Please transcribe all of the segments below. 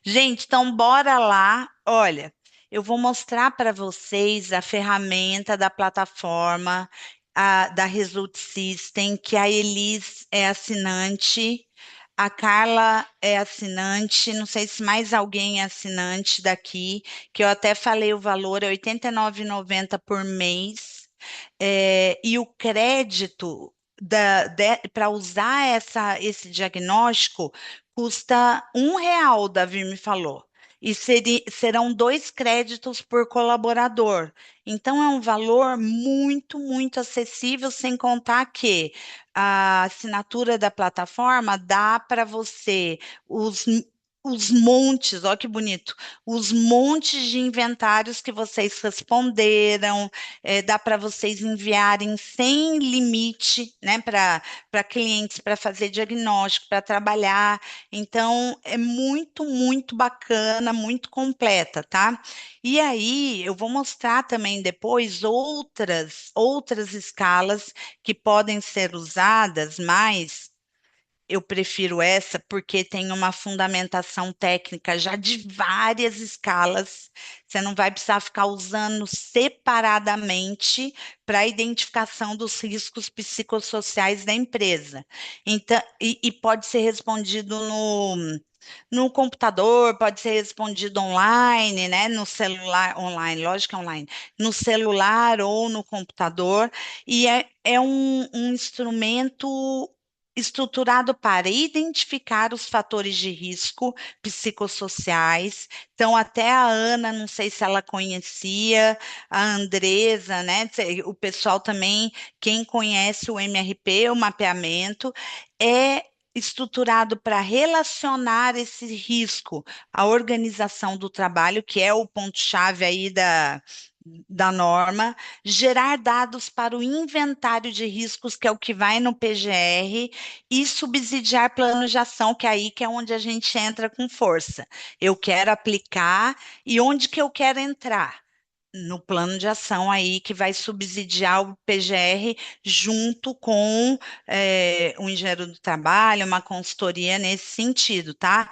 Gente, então bora lá. Olha, eu vou mostrar para vocês a ferramenta da plataforma da Result System, que a Elis é assinante, a Carla é assinante, não sei se mais alguém é assinante daqui, que eu até falei o valor, é R$ 89,90 por mês. E o crédito para usar esse diagnóstico custa R$ 1, Davi me falou. E serão 2 créditos por colaborador. Então, é um valor muito, muito acessível, sem contar que a assinatura da plataforma dá para você os, os montes, olha que bonito, os montes de inventários que vocês responderam, dá para vocês enviarem sem limite, né, para clientes, para fazer diagnóstico, para trabalhar. Então, é muito, muito bacana, muito completa, tá? E aí, eu vou mostrar também depois outras escalas que podem ser usadas, mas eu prefiro essa porque tem uma fundamentação técnica já de várias escalas. Você não vai precisar ficar usando separadamente para a identificação dos riscos psicossociais da empresa. Então, e pode ser respondido no computador, pode ser respondido online, né? No celular, online, lógico que é online, no celular ou no computador, e é um instrumento estruturado para identificar os fatores de risco psicossociais. Então, até a Ana, não sei se ela conhecia, a Andresa, né? O pessoal também, quem conhece o MRP, o mapeamento, é estruturado para relacionar esse risco à organização do trabalho, que é o ponto-chave aí da norma, gerar dados para o inventário de riscos, que é o que vai no PGR, e subsidiar planos de ação, que é aí que é onde a gente entra com força. Eu quero aplicar e onde que eu quero entrar? No plano de ação aí que vai subsidiar o PGR junto com o engenheiro do trabalho, uma consultoria nesse sentido, tá?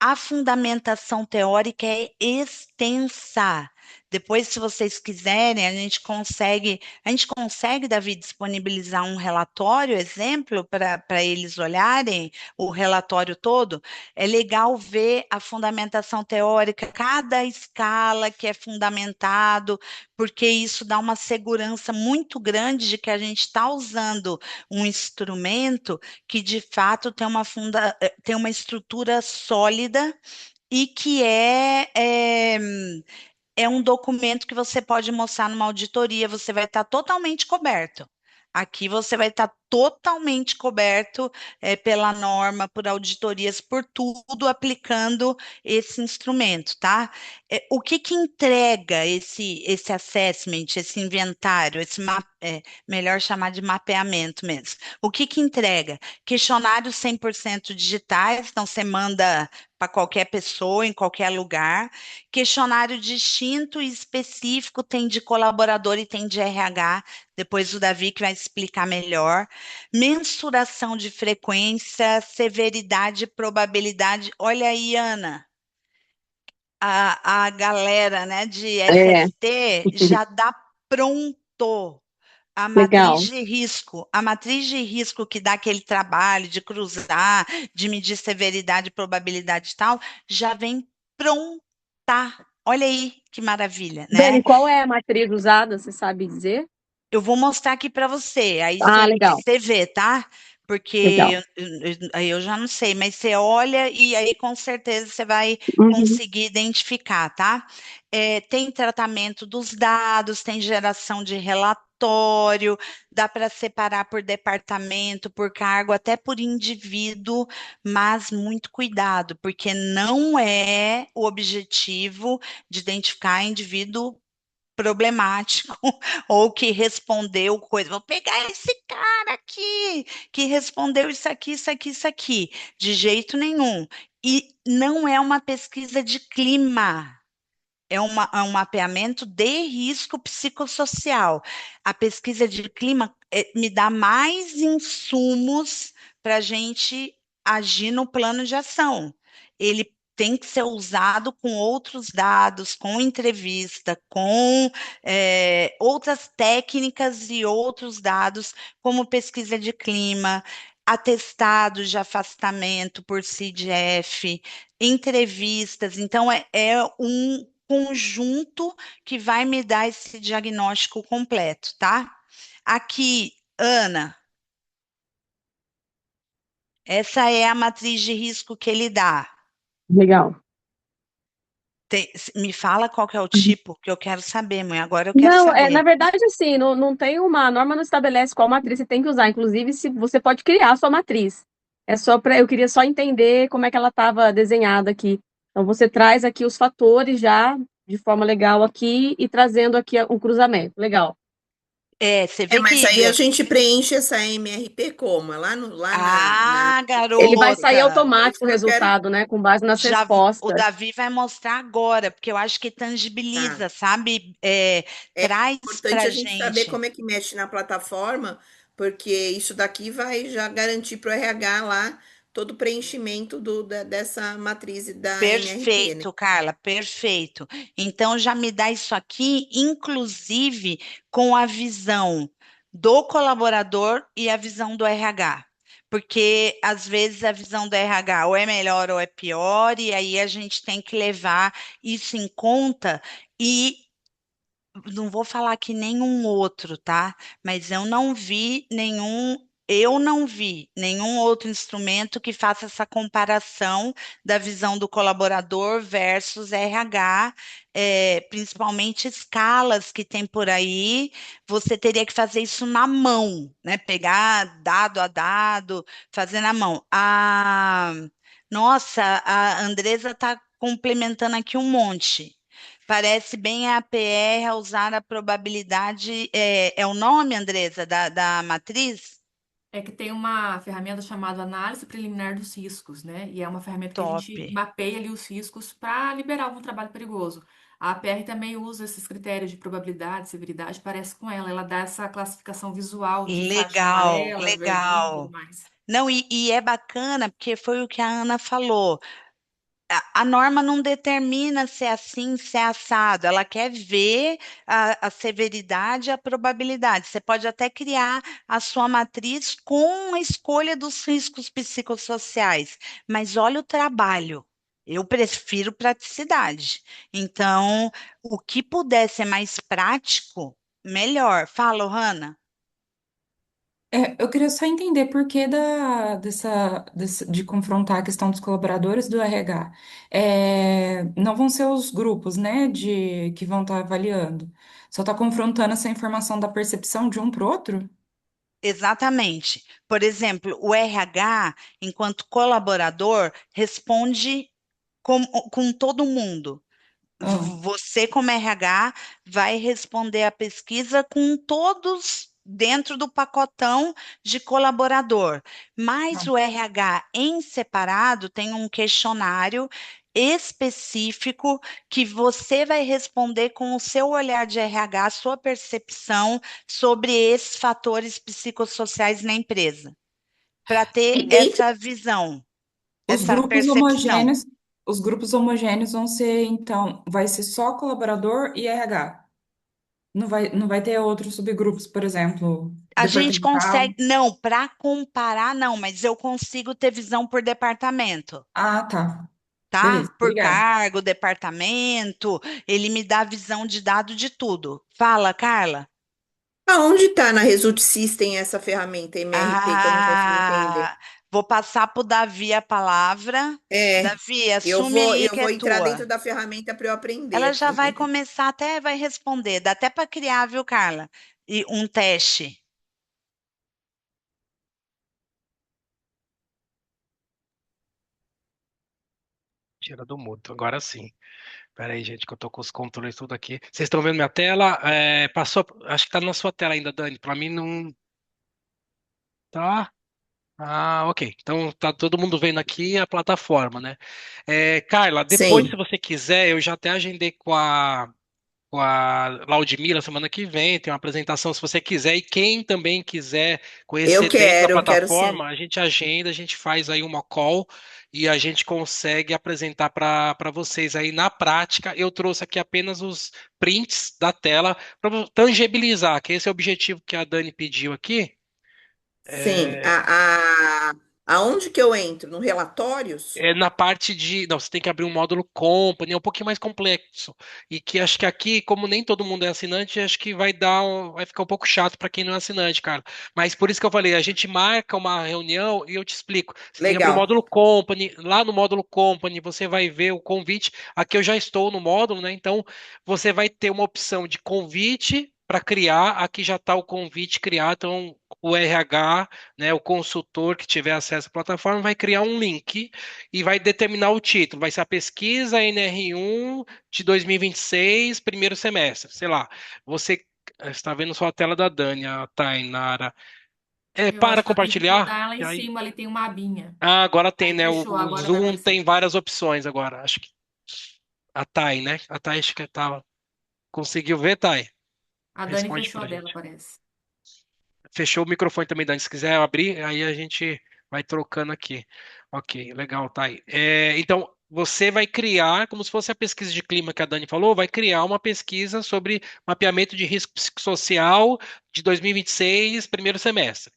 A fundamentação teórica é extensa. Depois, se vocês quiserem, a gente consegue, Davi, disponibilizar um relatório, exemplo, para eles olharem o relatório todo. É legal ver a fundamentação teórica, cada escala que é fundamentado, porque isso dá uma segurança muito grande de que a gente está usando um instrumento que de fato tem uma estrutura sólida e que é um documento que você pode mostrar numa auditoria, você vai estar totalmente coberto. Aqui você vai estar totalmente coberto pela norma, por auditorias, por tudo aplicando esse instrumento, tá? O que que entrega esse assessment, esse inventário, melhor chamar de mapeamento mesmo? O que que entrega? Questionários 100% digitais, então você manda para qualquer pessoa, em qualquer lugar. Questionário distinto e específico, tem de colaborador e tem de RH, depois o Davi que vai explicar melhor. Mensuração de frequência, severidade, probabilidade. Olha aí, Ana, a galera, né, de É, SST já dá pronto legal. a matriz de risco que dá aquele trabalho de cruzar, de medir severidade, probabilidade e tal, já vem pronta. Olha aí que maravilha, né? Dani, qual é a matriz usada? Você sabe dizer? Eu vou mostrar aqui para você, aí Ah, legal, você vê, tá? Porque legal. aí eu já não sei, mas você olha e aí com certeza você vai Uhum. conseguir identificar, tá? Tem tratamento dos dados, tem geração de relatório, dá para separar por departamento, por cargo, até por indivíduo, mas muito cuidado, porque não é o objetivo de identificar indivíduo problemático ou que respondeu coisa. Vou pegar esse cara aqui que respondeu isso aqui, isso aqui, isso aqui. De jeito nenhum. E não é uma pesquisa de clima. É um mapeamento de risco psicossocial. A pesquisa de clima me dá mais insumos para a gente agir no plano de ação. Ele tem que ser usado com outros dados, com entrevista, com outras técnicas e outros dados, como pesquisa de clima, atestados de afastamento por CIDF, entrevistas. Então, é um conjunto que vai me dar esse diagnóstico completo, tá? Aqui, Ana, essa é a matriz de risco que ele dá. Legal. Me fala qual que é o tipo, que eu quero saber, mãe. Agora eu quero Não, na saber. verdade, assim, não tem uma a norma, não estabelece qual matriz você tem que usar. Inclusive, se você pode criar a sua matriz. É só para eu queria só entender como é que ela estava desenhada aqui. Então, você traz aqui os fatores já de forma legal aqui e trazendo aqui um cruzamento. Legal. Você É, vê mas que. aí a gente preenche essa MRP como? É lá, lá na Ah, Ele vai sair garota! É isso automático o que eu quero. resultado, né, com base nas O respostas. Davi vai mostrar agora, porque eu acho que Tá. tangibiliza, sabe? É Traz importante pra a gente saber gente. como é que mexe na plataforma, porque isso daqui vai já garantir para o RH lá todo o preenchimento dessa matriz da MRP, né? Perfeito, Carla, perfeito. Então já me dá isso aqui, inclusive com a visão do colaborador e a visão do RH. Porque às vezes a visão do RH ou é melhor ou é pior, e aí a gente tem que levar isso em conta e não vou falar que nenhum outro, tá? Mas eu não vi nenhum outro instrumento que faça essa comparação da visão do colaborador versus RH, principalmente escalas que tem por aí. Você teria que fazer isso na mão, né? Pegar dado a dado, fazer na mão. Nossa, a Andresa está complementando aqui um monte. Parece bem a APR a usar a probabilidade. É o nome, Andresa, da matriz? É que tem uma ferramenta chamada análise preliminar dos riscos, né? E é uma ferramenta que a Top. gente mapeia ali os riscos para liberar algum trabalho perigoso. A APR também usa esses critérios de probabilidade, severidade, parece com ela. Ela dá essa classificação visual de faixa Legal, amarela, verdinha e tudo legal. mais. Não, e é bacana, porque foi o que a Ana falou. A norma não determina se é assim, se é assado. Ela quer ver a severidade e a probabilidade. Você pode até criar a sua matriz com a escolha dos riscos psicossociais, mas olha o trabalho. Eu prefiro praticidade. Então, o que puder ser mais prático, melhor. Fala, Hanna. Eu queria só entender por que de confrontar a questão dos colaboradores do RH. Não vão ser os grupos, né, que vão estar avaliando. Só está confrontando essa informação da percepção de um para o outro? Exatamente. Por exemplo, o RH, enquanto colaborador, responde com todo mundo. Ah, Você, como RH, vai responder a pesquisa com todos dentro do pacotão de colaborador. Mas tá. o RH em separado tem um questionário específico que você vai responder com o seu olhar de RH, sua percepção sobre esses fatores psicossociais na empresa, para E ter dentro, essa visão, Os essa grupos percepção. homogêneos, os grupos homogêneos vão ser, então, vai ser só colaborador e RH. Não vai ter outros subgrupos, por exemplo, A gente departamental. consegue, não, para comparar, não, mas eu consigo ter visão por departamento, Ah, tá. tá? Beleza, Por obrigada. cargo, departamento, ele me dá visão de dado de tudo. Fala, Carla. aonde está na Result System essa ferramenta MRP que eu não consigo entender? Ah, vou passar para o Davi a palavra. É, Davi, eu assume vou, aí eu que é vou entrar tua. dentro da ferramenta para eu aprender Ela já vai aqui. começar, até vai responder, dá até para criar, viu, Carla? E um teste. Tira do mudo, agora sim. Pera aí, gente, que eu tô com os controles tudo aqui. Vocês estão vendo minha tela? Passou, acho que tá na sua tela ainda, Dani. Pra mim não tá. Ah, ok. Então tá todo mundo vendo aqui a plataforma, né? Carla, depois, se Sim. você quiser, eu já até agendei com a com a Laudmila semana que vem, tem uma apresentação se você quiser, e quem também quiser Eu conhecer dentro da quero sim. plataforma, a gente agenda, a gente faz aí uma call e a gente consegue apresentar para vocês aí na prática. Eu trouxe aqui apenas os prints da tela para tangibilizar, que esse é o objetivo que a Dani pediu aqui. Sim. É, Aonde que eu entro? No relatórios? na parte de. Não, você tem que abrir um módulo company, é um pouquinho mais complexo. E que acho que aqui, como nem todo mundo é assinante, acho que vai ficar um pouco chato para quem não é assinante, cara. Mas por isso que eu falei, a gente marca uma reunião e eu te explico. Você tem que abrir o Legal. módulo company. Lá no módulo company, você vai ver o convite. Aqui eu já estou no módulo, né? Então você vai ter uma opção de convite para criar. Aqui já está o convite criado. Então, o RH, né, o consultor que tiver acesso à plataforma, vai criar um link e vai determinar o título. Vai ser a pesquisa NR1 de 2026, primeiro semestre. Sei lá. Você está vendo só a tela da Dani, a Tainara. Eu Para acho que eu tenho que compartilhar. botar ela E em aí... cima, ali tem uma abinha. Ah, agora tem, Aí né? O, fechou, o agora vai Zoom aparecer. tem várias opções agora. Acho que a Thay, né? A Thay acho que tava. Conseguiu ver, Thay? A Dani Responde fechou a pra dela, gente. parece. Fechou o microfone também, Dani. Se quiser abrir, aí a gente vai trocando aqui. Ok, legal, tá aí. Então, você vai criar, como se fosse a pesquisa de clima que a Dani falou, vai criar uma pesquisa sobre mapeamento de risco psicossocial de 2026, primeiro semestre.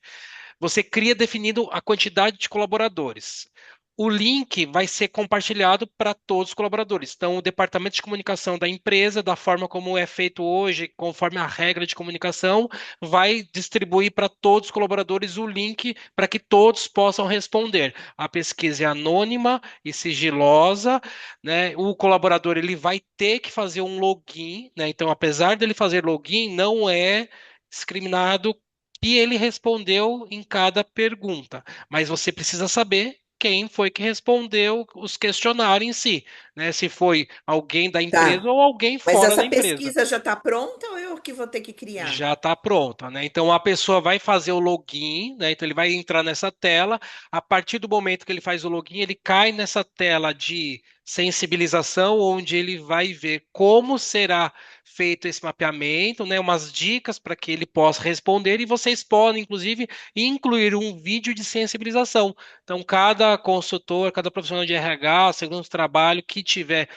Você cria definindo a quantidade de colaboradores. O link vai ser compartilhado para todos os colaboradores. Então, o departamento de comunicação da empresa, da forma como é feito hoje, conforme a regra de comunicação, vai distribuir para todos os colaboradores o link para que todos possam responder. A pesquisa é anônima e sigilosa, né? O colaborador ele vai ter que fazer um login, né? Então, apesar dele fazer login, não é discriminado que ele respondeu em cada pergunta, mas você precisa saber quem foi que respondeu os questionários em si, né? Se foi alguém da empresa Tá. ou alguém Mas fora essa da empresa. pesquisa já está pronta ou eu que vou ter que criar? Já está pronta, né? Então a pessoa vai fazer o login, né? Então ele vai entrar nessa tela. A partir do momento que ele faz o login, ele cai nessa tela de sensibilização, onde ele vai ver como será feito esse mapeamento, né? Umas dicas para que ele possa responder, e vocês podem, inclusive, incluir um vídeo de sensibilização. Então, cada consultor, cada profissional de RH, segundo o trabalho que tiver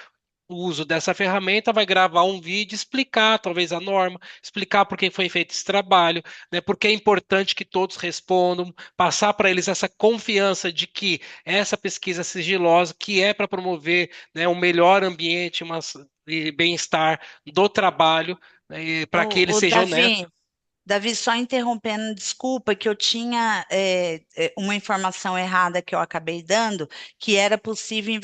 o uso dessa ferramenta, vai gravar um vídeo, explicar talvez a norma, explicar por que foi feito esse trabalho, né, porque é importante que todos respondam, passar para eles essa confiança de que essa pesquisa sigilosa, que é para promover, né, um melhor ambiente, e bem-estar do trabalho, né, para que eles O sejam honestos. Davi, só interrompendo, desculpa, que eu tinha uma informação errada que eu acabei dando, que era possível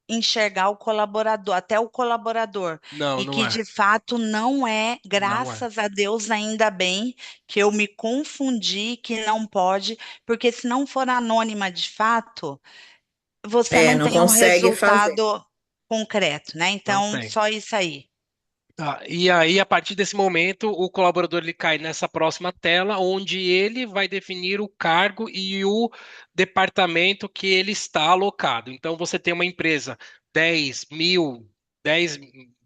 enxergar o colaborador, até o colaborador, Não, e não que é. de fato não é, Não é. graças a Deus, ainda bem que eu me confundi, que não pode, porque se não for anônima de fato, você É, não não tem um consegue fazer. resultado concreto, né? Não Então, tem. só isso aí. Tá, e aí, a partir desse momento, o colaborador ele cai nessa próxima tela, onde ele vai definir o cargo e o departamento que ele está alocado. Então, você tem uma empresa, 10 mil, 10,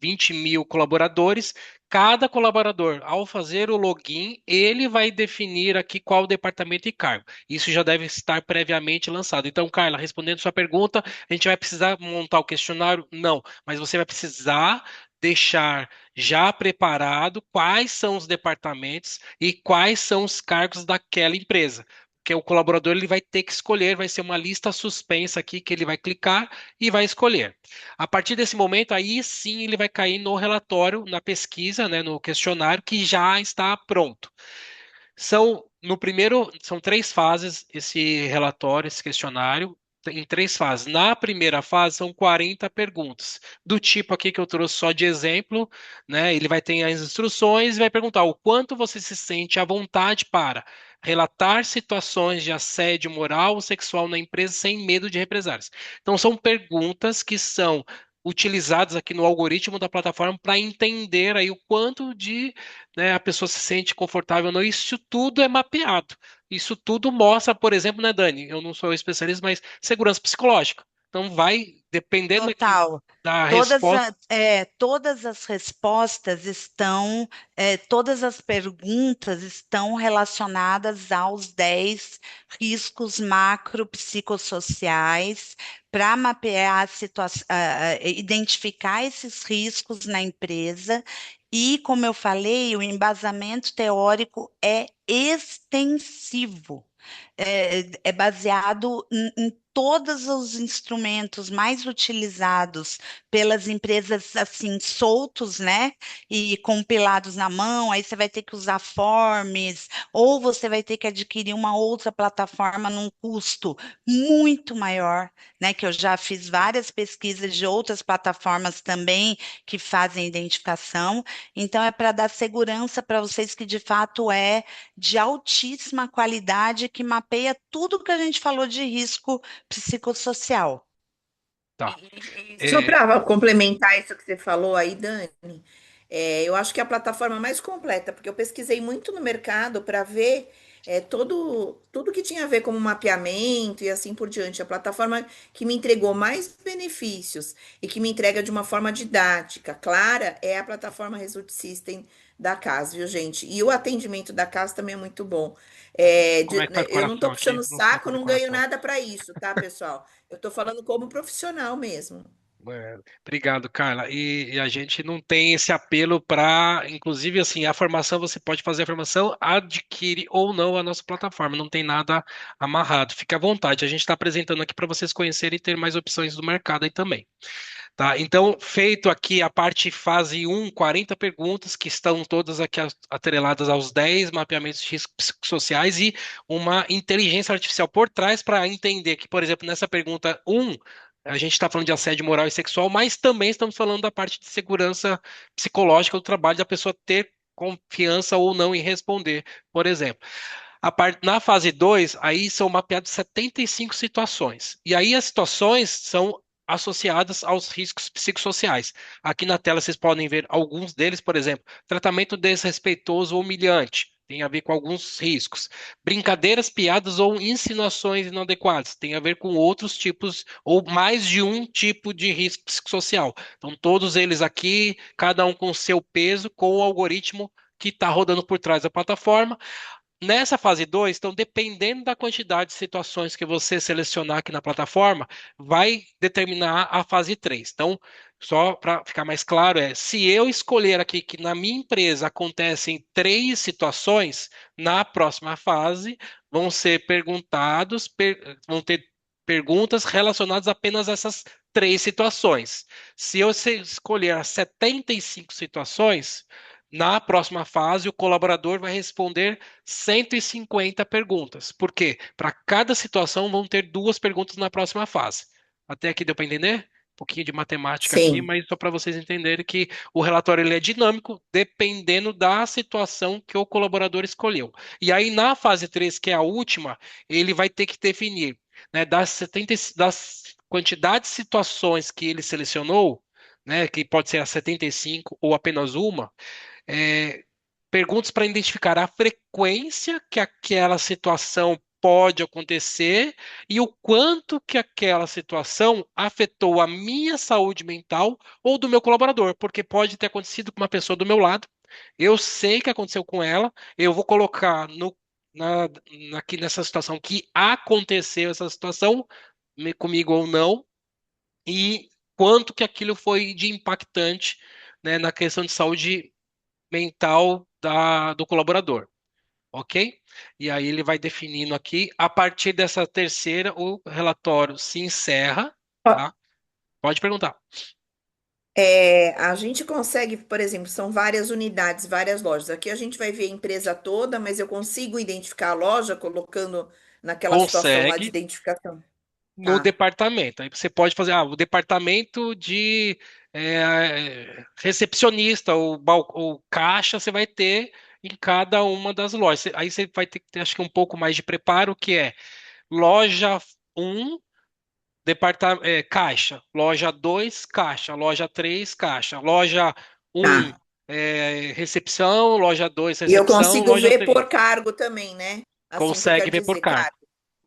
20 mil colaboradores. Cada colaborador, ao fazer o login, ele vai definir aqui qual departamento e cargo. Isso já deve estar previamente lançado. Então, Carla, respondendo sua pergunta, a gente vai precisar montar o questionário? Não, mas você vai precisar deixar já preparado quais são os departamentos e quais são os cargos daquela empresa. Porque o colaborador ele vai ter que escolher, vai ser uma lista suspensa aqui que ele vai clicar e vai escolher. A partir desse momento, aí sim ele vai cair no relatório, na pesquisa, né, no questionário que já está pronto. São três fases esse relatório, esse questionário, em três fases. Na primeira fase, são 40 perguntas, do tipo aqui que eu trouxe só de exemplo, né? Ele vai ter as instruções e vai perguntar o quanto você se sente à vontade para relatar situações de assédio moral ou sexual na empresa sem medo de represálias. Então, são perguntas que são utilizadas aqui no algoritmo da plataforma para entender aí o quanto de, né, a pessoa se sente confortável ou não. Isso tudo é mapeado. Isso tudo mostra, por exemplo, né, Dani? Eu não sou especialista, mas segurança psicológica. Então vai dependendo aqui Total. da resposta. Todas as respostas estão, todas as perguntas estão relacionadas aos 10 riscos macropsicossociais para mapear a situação, identificar esses riscos na empresa. E, como eu falei, o embasamento teórico é extensivo. É baseado em todos os instrumentos mais utilizados pelas empresas assim soltos, né? E compilados na mão, aí você vai ter que usar forms, ou você vai ter que adquirir uma outra plataforma num custo muito maior, né? Que eu já fiz várias pesquisas de outras plataformas também que fazem identificação. Então, é para dar segurança para vocês que de fato é de altíssima qualidade, que mapeia tudo que a gente falou de risco psicossocial. Tá. Só para complementar isso que você falou aí, Dani, eu acho que é a plataforma mais completa, porque eu pesquisei muito no mercado para ver tudo que tinha a ver com mapeamento e assim por diante. A plataforma que me entregou mais benefícios e que me entrega de uma forma didática, clara, é a plataforma Result System da CAS, viu, gente? E o atendimento da CAS também é muito bom. Como é que tá o Eu não estou coração aqui? puxando Não sei saco, como é o não ganho coração. nada para isso, tá, pessoal? Eu estou falando como profissional mesmo. Obrigado, Carla. E a gente não tem esse apelo para, inclusive, assim, a formação, você pode fazer a formação, adquire ou não a nossa plataforma, não tem nada amarrado. Fique à vontade, a gente está apresentando aqui para vocês conhecerem e ter mais opções do mercado aí também. Tá? Então, feito aqui a parte fase 1, 40 perguntas, que estão todas aqui atreladas aos 10 mapeamentos de riscos psicossociais e uma inteligência artificial por trás para entender que, por exemplo, nessa pergunta 1, a gente está falando de assédio moral e sexual, mas também estamos falando da parte de segurança psicológica do trabalho, da pessoa ter confiança ou não em responder, por exemplo. Na fase 2, aí são mapeadas 75 situações. E aí as situações são associadas aos riscos psicossociais. Aqui na tela vocês podem ver alguns deles, por exemplo, tratamento desrespeitoso ou humilhante, tem a ver com alguns riscos. Brincadeiras, piadas ou insinuações inadequadas, tem a ver com outros tipos ou mais de um tipo de risco psicossocial. Então, todos eles aqui, cada um com seu peso, com o algoritmo que está rodando por trás da plataforma. Nessa fase 2, então, dependendo da quantidade de situações que você selecionar aqui na plataforma, vai determinar a fase 3. Então, só para ficar mais claro, se eu escolher aqui que na minha empresa acontecem 3 situações, na próxima fase vão ser vão ter perguntas relacionadas apenas a essas 3 situações. Se eu escolher as 75 situações, na próxima fase, o colaborador vai responder 150 perguntas. Por quê? Para cada situação vão ter 2 perguntas na próxima fase. Até aqui deu para entender? Um pouquinho de matemática aqui, Sim. mas só para vocês entenderem que o relatório ele é dinâmico, dependendo da situação que o colaborador escolheu. E aí, na fase 3, que é a última, ele vai ter que definir, né, das quantidades de situações que ele selecionou, né, que pode ser as 75 ou apenas uma, é, perguntas para identificar a frequência que aquela situação pode acontecer e o quanto que aquela situação afetou a minha saúde mental ou do meu colaborador, porque pode ter acontecido com uma pessoa do meu lado, eu sei que aconteceu com ela, eu vou colocar aqui nessa situação que aconteceu essa situação, comigo ou não, e quanto que aquilo foi de impactante, né, na questão de saúde mental do colaborador, ok? E aí ele vai definindo aqui. A partir dessa terceira, o relatório se encerra, tá? Pode perguntar. A gente consegue, por exemplo, são várias unidades, várias lojas. Aqui a gente vai ver a empresa toda, mas eu consigo identificar a loja colocando naquela situação lá de Consegue identificação. no Tá, departamento. Aí você pode fazer, o departamento de recepcionista ou caixa, você vai ter em cada uma das lojas. Aí você vai ter que ter, acho que um pouco mais de preparo, que é loja 1, caixa, loja 2 caixa, loja 3 caixa, loja 1 tá. recepção, loja 2 E eu recepção, consigo loja ver 3 por cargo também, né? Assim que eu consegue quero ver por dizer, cargo. cargo.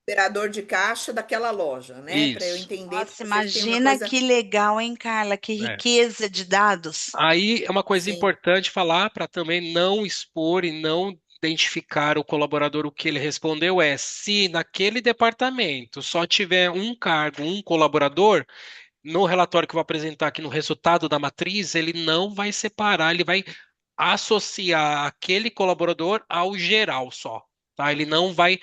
operador de caixa daquela loja, né? Para eu Isso. entender que Nossa, vocês têm uma imagina coisa. que legal, hein, Carla? Que É. riqueza de dados. Aí é uma coisa Sim. importante falar para também não expor e não identificar o colaborador o que ele respondeu é se naquele departamento só tiver um cargo, um colaborador, no relatório que eu vou apresentar aqui no resultado da matriz, ele não vai separar, ele vai associar aquele colaborador ao geral só, tá? Ele não vai,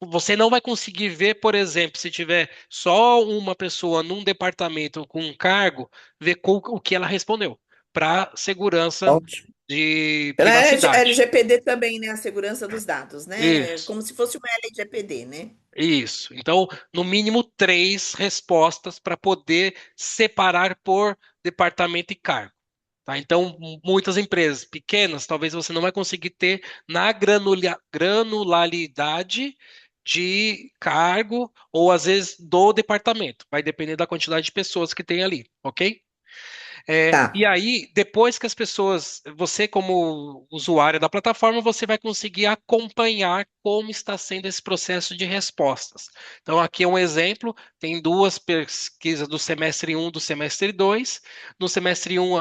você não vai conseguir ver, por exemplo, se tiver só uma pessoa num departamento com um cargo, ver o que ela respondeu, para segurança Ótimo. de Pela privacidade. LGPD também, né? A segurança dos dados, né? Isso. Como se fosse uma LGPD, né? Isso. Então, no mínimo três respostas para poder separar por departamento e cargo. Tá? Então, muitas empresas pequenas, talvez você não vai conseguir ter na granularidade de cargo ou às vezes do departamento. Vai depender da quantidade de pessoas que tem ali, ok? E Tá. aí, depois que as pessoas, você como usuário da plataforma, você vai conseguir acompanhar como está sendo esse processo de respostas. Então, aqui é um exemplo, tem duas pesquisas do semestre um, do semestre 2. No semestre um,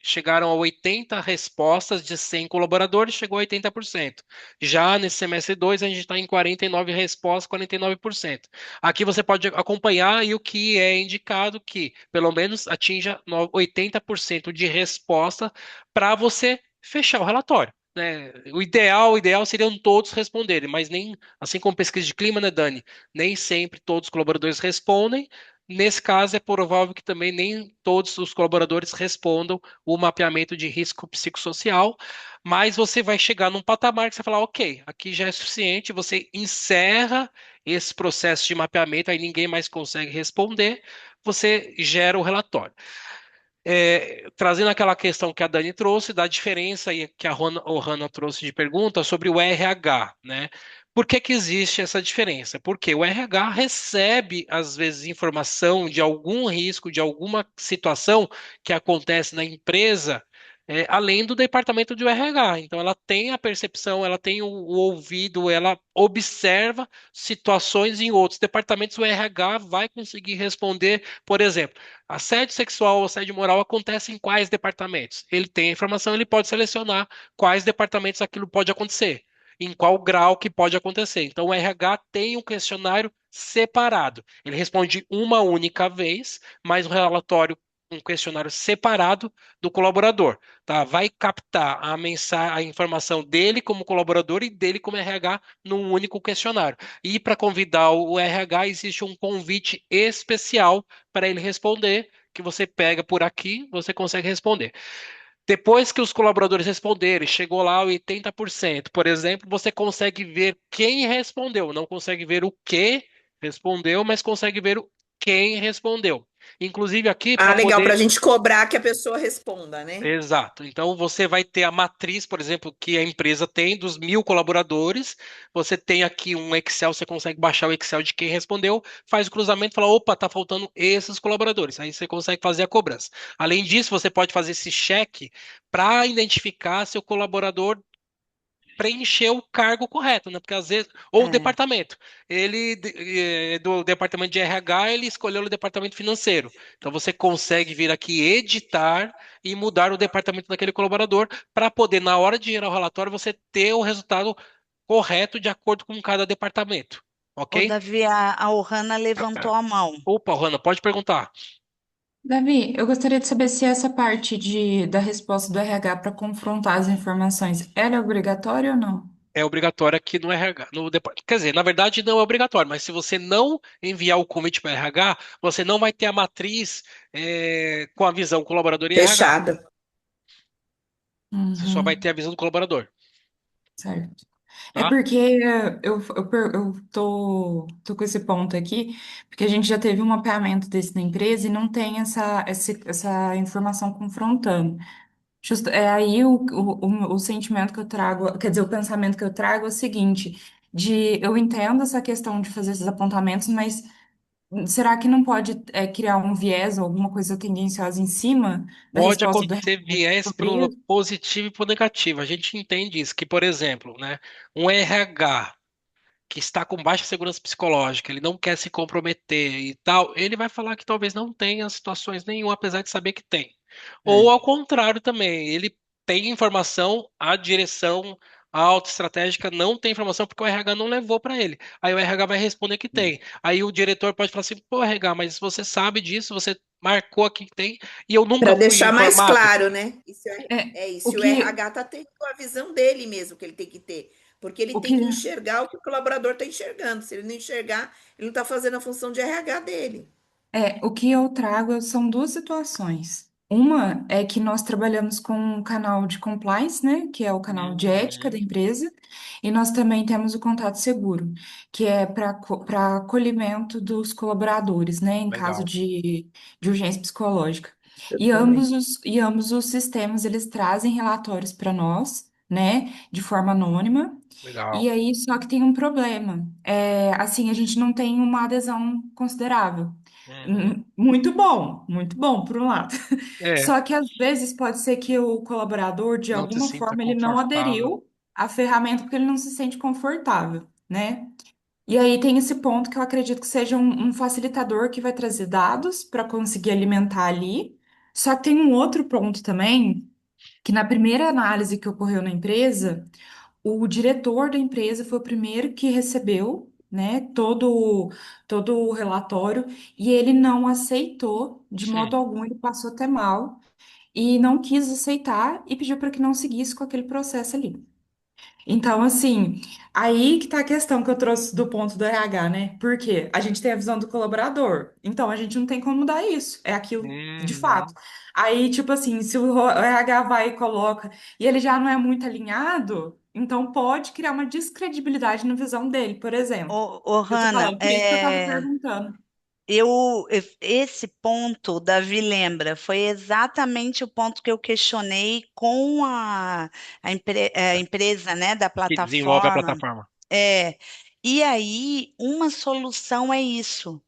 chegaram a 80 respostas de 100 colaboradores, chegou a 80%. Já nesse semestre 2, a gente está em 49 respostas, 49%. Aqui você pode acompanhar e o que é indicado que pelo menos atinja 80% de resposta para você fechar o relatório. Né? O ideal seriam todos responderem, mas nem, assim como pesquisa de clima, né, Dani? Nem sempre todos os colaboradores respondem. Nesse caso, é provável que também nem todos os colaboradores respondam o mapeamento de risco psicossocial, mas você vai chegar num patamar que você fala, ok, aqui já é suficiente, você encerra esse processo de mapeamento, aí ninguém mais consegue responder, você gera o relatório. Trazendo aquela questão que a Dani trouxe, da diferença e que a Ohana trouxe de pergunta sobre o RH, né? Por que que existe essa diferença? Porque o RH recebe, às vezes, informação de algum risco, de alguma situação que acontece na empresa, além do departamento de RH. Então, ela tem a percepção, ela tem o ouvido, ela observa situações em outros departamentos. O RH vai conseguir responder, por exemplo. Assédio sexual ou assédio moral acontece em quais departamentos? Ele tem a informação, ele pode selecionar quais departamentos aquilo pode acontecer, em qual grau que pode acontecer. Então, o RH tem um questionário separado. Ele responde uma única vez, mas um relatório, um questionário separado do colaborador, tá? Vai captar a mensagem, a informação dele como colaborador e dele como RH num único questionário. E para convidar o RH, existe um convite especial para ele responder, que você pega por aqui, você consegue responder. Depois que os colaboradores responderem, chegou lá 80%, por exemplo, você consegue ver quem respondeu, não consegue ver o que respondeu, mas consegue ver o quem respondeu. Inclusive aqui, Ah, para legal, para a poder. gente cobrar que a pessoa responda, né? Exato. Então você vai ter a matriz, por exemplo, que a empresa tem dos 1.000 colaboradores. Você tem aqui um Excel, você consegue baixar o Excel de quem respondeu, faz o cruzamento e fala: opa, tá faltando esses colaboradores. Aí você consegue fazer a cobrança. Além disso, você pode fazer esse cheque para identificar se o colaborador preencher o cargo correto, né? Porque às vezes, ou o É. departamento, ele do departamento de RH, ele escolheu o departamento financeiro. Então você consegue vir aqui editar e mudar o departamento daquele colaborador para poder na hora de gerar o relatório você ter o resultado correto de acordo com cada departamento, Ô, ok? Davi, a Ohana levantou a mão. Opa, Rana, pode perguntar. Davi, eu gostaria de saber se essa parte da resposta do RH para confrontar as informações, ela é obrigatória ou não? É obrigatório aqui no RH. Quer dizer, na verdade não é obrigatório, mas se você não enviar o convite para o RH, você não vai ter a matriz com a visão colaborador e RH. Fechada. Você só vai Uhum, ter a visão do colaborador, certo. É tá? porque eu tô com esse ponto aqui, porque a gente já teve um mapeamento desse na empresa e não tem essa informação confrontando. É aí o sentimento que eu trago, quer dizer, o pensamento que eu trago é o seguinte, eu entendo essa questão de fazer esses apontamentos, mas será que não pode criar um viés ou alguma coisa tendenciosa em cima da Pode resposta do acontecer RH viés para sobre o isso? positivo e para o negativo. A gente entende isso, que, por exemplo, né, um RH que está com baixa segurança psicológica, ele não quer se comprometer e tal, ele vai falar que talvez não tenha situações nenhuma, apesar de saber que tem. Ou É. ao contrário também, ele tem informação, a direção alta estratégica não tem informação porque o RH não levou para ele. Aí o RH vai responder que tem. Aí o diretor pode falar assim: pô, RH, mas você sabe disso, você marcou aqui que tem, e eu nunca Para fui deixar mais informado. claro, né? É, É isso. o E o que, RH está tendo a visão dele mesmo que ele tem que ter. Porque ele o tem que que enxergar o que o colaborador está enxergando. Se ele não enxergar, ele não está fazendo a função de RH dele. o que eu trago são duas situações. Uma é que nós trabalhamos com um canal de compliance, né, que é o canal de ética da Uhum, empresa, e nós também temos o contato seguro, que é para acolhimento dos colaboradores, né, em caso legal, de urgência psicológica. Eu E também. ambos os sistemas, eles trazem relatórios para nós, né, de forma anônima. legal. E aí, só que tem um problema. Assim, a gente não tem uma adesão considerável. Uhum. Muito bom, por um lado. É, Só que às vezes pode ser que o colaborador, de não se alguma sinta forma, ele não confortável. aderiu à ferramenta porque ele não se sente confortável, né? E aí tem esse ponto que eu acredito que seja um facilitador que vai trazer dados para conseguir alimentar ali. Só que tem um outro ponto também, que na primeira análise que ocorreu na empresa, o diretor da empresa foi o primeiro que recebeu, né, todo o relatório e ele não aceitou de Hum, modo algum, ele passou até mal e não quis aceitar e pediu para que não seguisse com aquele processo ali. Então, assim, aí que tá a questão que eu trouxe do ponto do RH, né? Porque a gente tem a visão do colaborador, então a gente não tem como mudar isso, é aquilo de fato. uhum. Aí, tipo assim, se o RH vai e coloca e ele já não é muito alinhado, então pode criar uma descredibilidade na visão dele, por exemplo. Ô, Eu tô Hanna, falando, por isso que eu tava perguntando. esse ponto, Davi lembra, foi exatamente o ponto que eu questionei com a empresa, né, da Que desenvolve a plataforma. plataforma. É, e aí, uma solução é isso.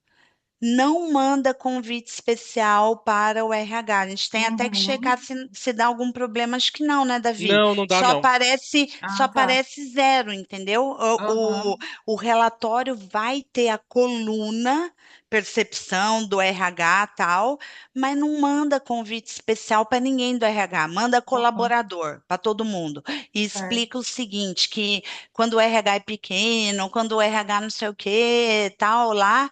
Não manda convite especial para o RH. A gente tem até que checar Uhum. se dá algum problema. Acho que não, né, Davi? Não, não dá Só não. aparece, só Ah, tá. aparece zero, entendeu? O, o, Aham. o relatório vai ter a coluna percepção do RH tal, mas não manda convite especial para ninguém do RH. Manda Aham. colaborador para todo mundo. E explica Certo. o seguinte, que quando o RH é pequeno, quando o RH não sei o que, tal, lá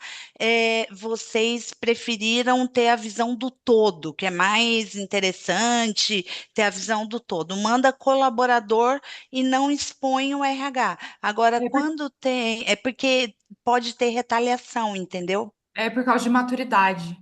vocês preferiram ter a visão do todo, que é mais interessante, ter a visão do todo. Manda colaborador e não expõe o RH. Agora, É por, quando tem, é porque pode ter retaliação, entendeu? é por causa de maturidade.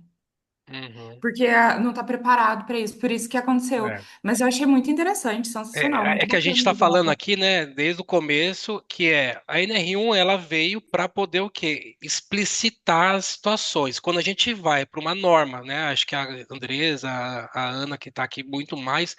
Uhum. Porque não está preparado para isso, por isso que aconteceu. É. Mas eu achei muito interessante, sensacional, É muito que a gente bacana está a falando ideia. aqui, né, desde o começo, que é a NR1 ela veio para poder o quê? Explicitar as situações. Quando a gente vai para uma norma, né, acho que a Andresa, a Ana que está aqui muito mais,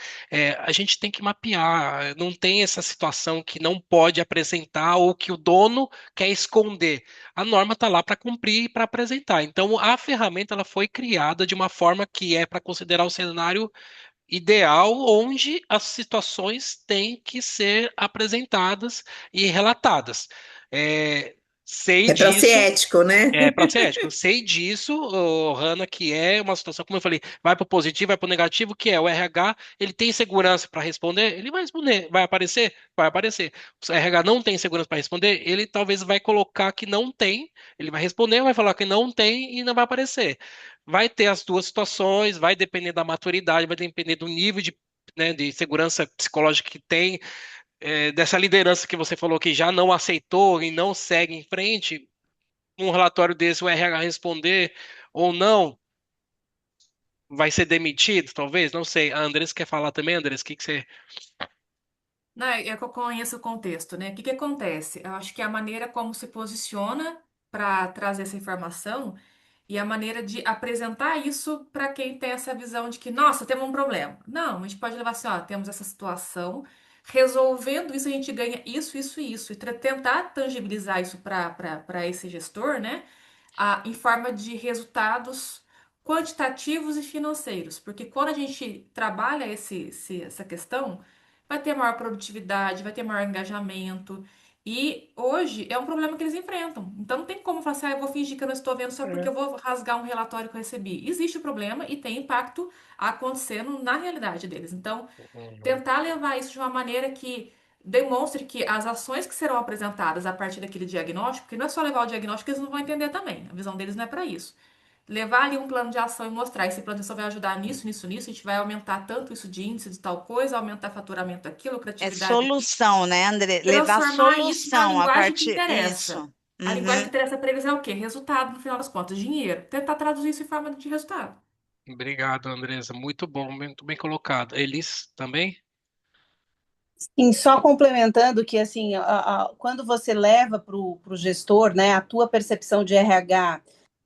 a gente tem que mapear. Não tem essa situação que não pode apresentar ou que o dono quer esconder. A norma está lá para cumprir e para apresentar. Então, a ferramenta ela foi criada de uma forma que é para considerar o cenário ideal onde as situações têm que ser apresentadas e relatadas. É, sei É para ser disso, ético, né? para ser ético, eu sei disso, ô, Hanna, que é uma situação, como eu falei, vai para o positivo, vai para o negativo, que é o RH, ele tem segurança para responder, ele vai responder, vai aparecer? Vai aparecer. Se o RH não tem segurança para responder, ele talvez vai colocar que não tem, ele vai responder, vai falar que não tem e não vai aparecer. Vai ter as duas situações, vai depender da maturidade, vai depender do nível de, né, de segurança psicológica que tem, dessa liderança que você falou que já não aceitou e não segue em frente, um relatório desse o RH responder ou não, vai ser demitido, talvez, não sei. A Andressa quer falar também, Andressa, o que que você... Não, é que eu conheço o contexto, né? O que que acontece? Eu acho que a maneira como se posiciona para trazer essa informação e a maneira de apresentar isso para quem tem essa visão de que, nossa, temos um problema. Não, a gente pode levar assim, ó, temos essa situação, resolvendo isso a gente ganha isso, isso e isso, e tentar tangibilizar isso para esse gestor, né? Em forma de resultados quantitativos e financeiros, porque quando a gente trabalha essa questão vai ter maior produtividade, vai ter maior engajamento. E hoje é um problema que eles enfrentam. Então não tem como falar assim, eu vou fingir que eu não estou vendo só porque É. eu vou rasgar um relatório que eu recebi. Existe o problema e tem impacto acontecendo na realidade deles. Então, Uhum. tentar levar isso de uma maneira que demonstre que as ações que serão apresentadas a partir daquele diagnóstico, porque não é só levar o diagnóstico, eles não vão entender também. A visão deles não é para isso. Levar ali um plano de ação e mostrar, esse plano de ação vai ajudar nisso, nisso, nisso, a gente vai aumentar tanto isso de índice de tal coisa, aumentar faturamento aquilo, É criatividade aqui, solução, né, André? Levar transformar isso na solução a linguagem que partir. interessa. Isso. A linguagem que Uhum. interessa para eles é o quê? Resultado, no final das contas, dinheiro. Tentar traduzir isso em forma de resultado. Obrigado, Andresa. Muito bom, muito bem colocado. Elis também? E só complementando que, assim, quando você leva para o gestor, né, a tua percepção de RH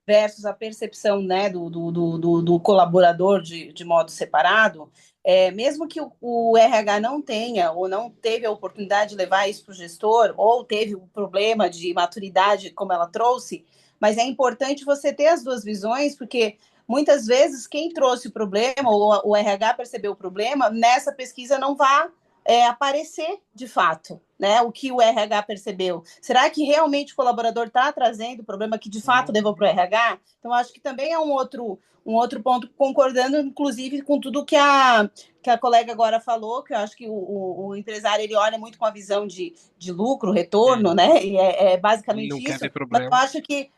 versus a percepção, né, do colaborador de modo separado, mesmo que o RH não tenha ou não teve a oportunidade de levar isso para o gestor, ou teve um problema de maturidade, como ela trouxe, mas é importante você ter as duas visões, porque muitas vezes quem trouxe o problema, ou o RH percebeu o problema, nessa pesquisa não vai aparecer de fato, né? O que o RH percebeu. Será que realmente o colaborador está trazendo o problema que de fato Uhum. levou para o RH? Então, acho que também é um outro ponto, concordando, inclusive, com tudo que a colega agora falou, que eu acho que o empresário ele olha muito com a visão de lucro, retorno, Uhum. né? E é Não basicamente quer isso. ver Mas eu problema. acho que,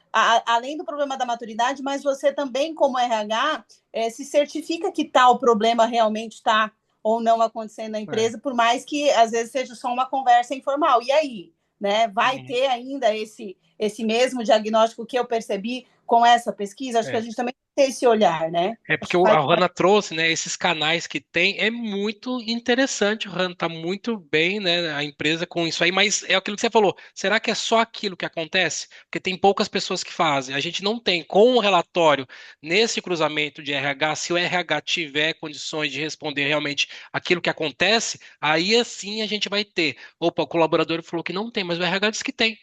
além do problema da maturidade, mas você também, como RH, se certifica que tal problema realmente está ou não acontecendo na É. empresa, por mais que às vezes seja só uma conversa informal. E aí, né? Vai Uhum. ter ainda esse mesmo diagnóstico que eu percebi com essa pesquisa? Acho que a É. gente também tem esse olhar, né? É Acho porque que faz a Hanna trouxe, né, esses canais que tem, é muito interessante. O Hanna tá muito bem, né, a empresa com isso aí, mas é aquilo que você falou. Será que é só aquilo que acontece? Porque tem poucas pessoas que fazem. A gente não tem, com o relatório, nesse cruzamento de RH, se o RH tiver condições de responder realmente aquilo que acontece, aí assim a gente vai ter. Opa, o colaborador falou que não tem, mas o RH disse que tem.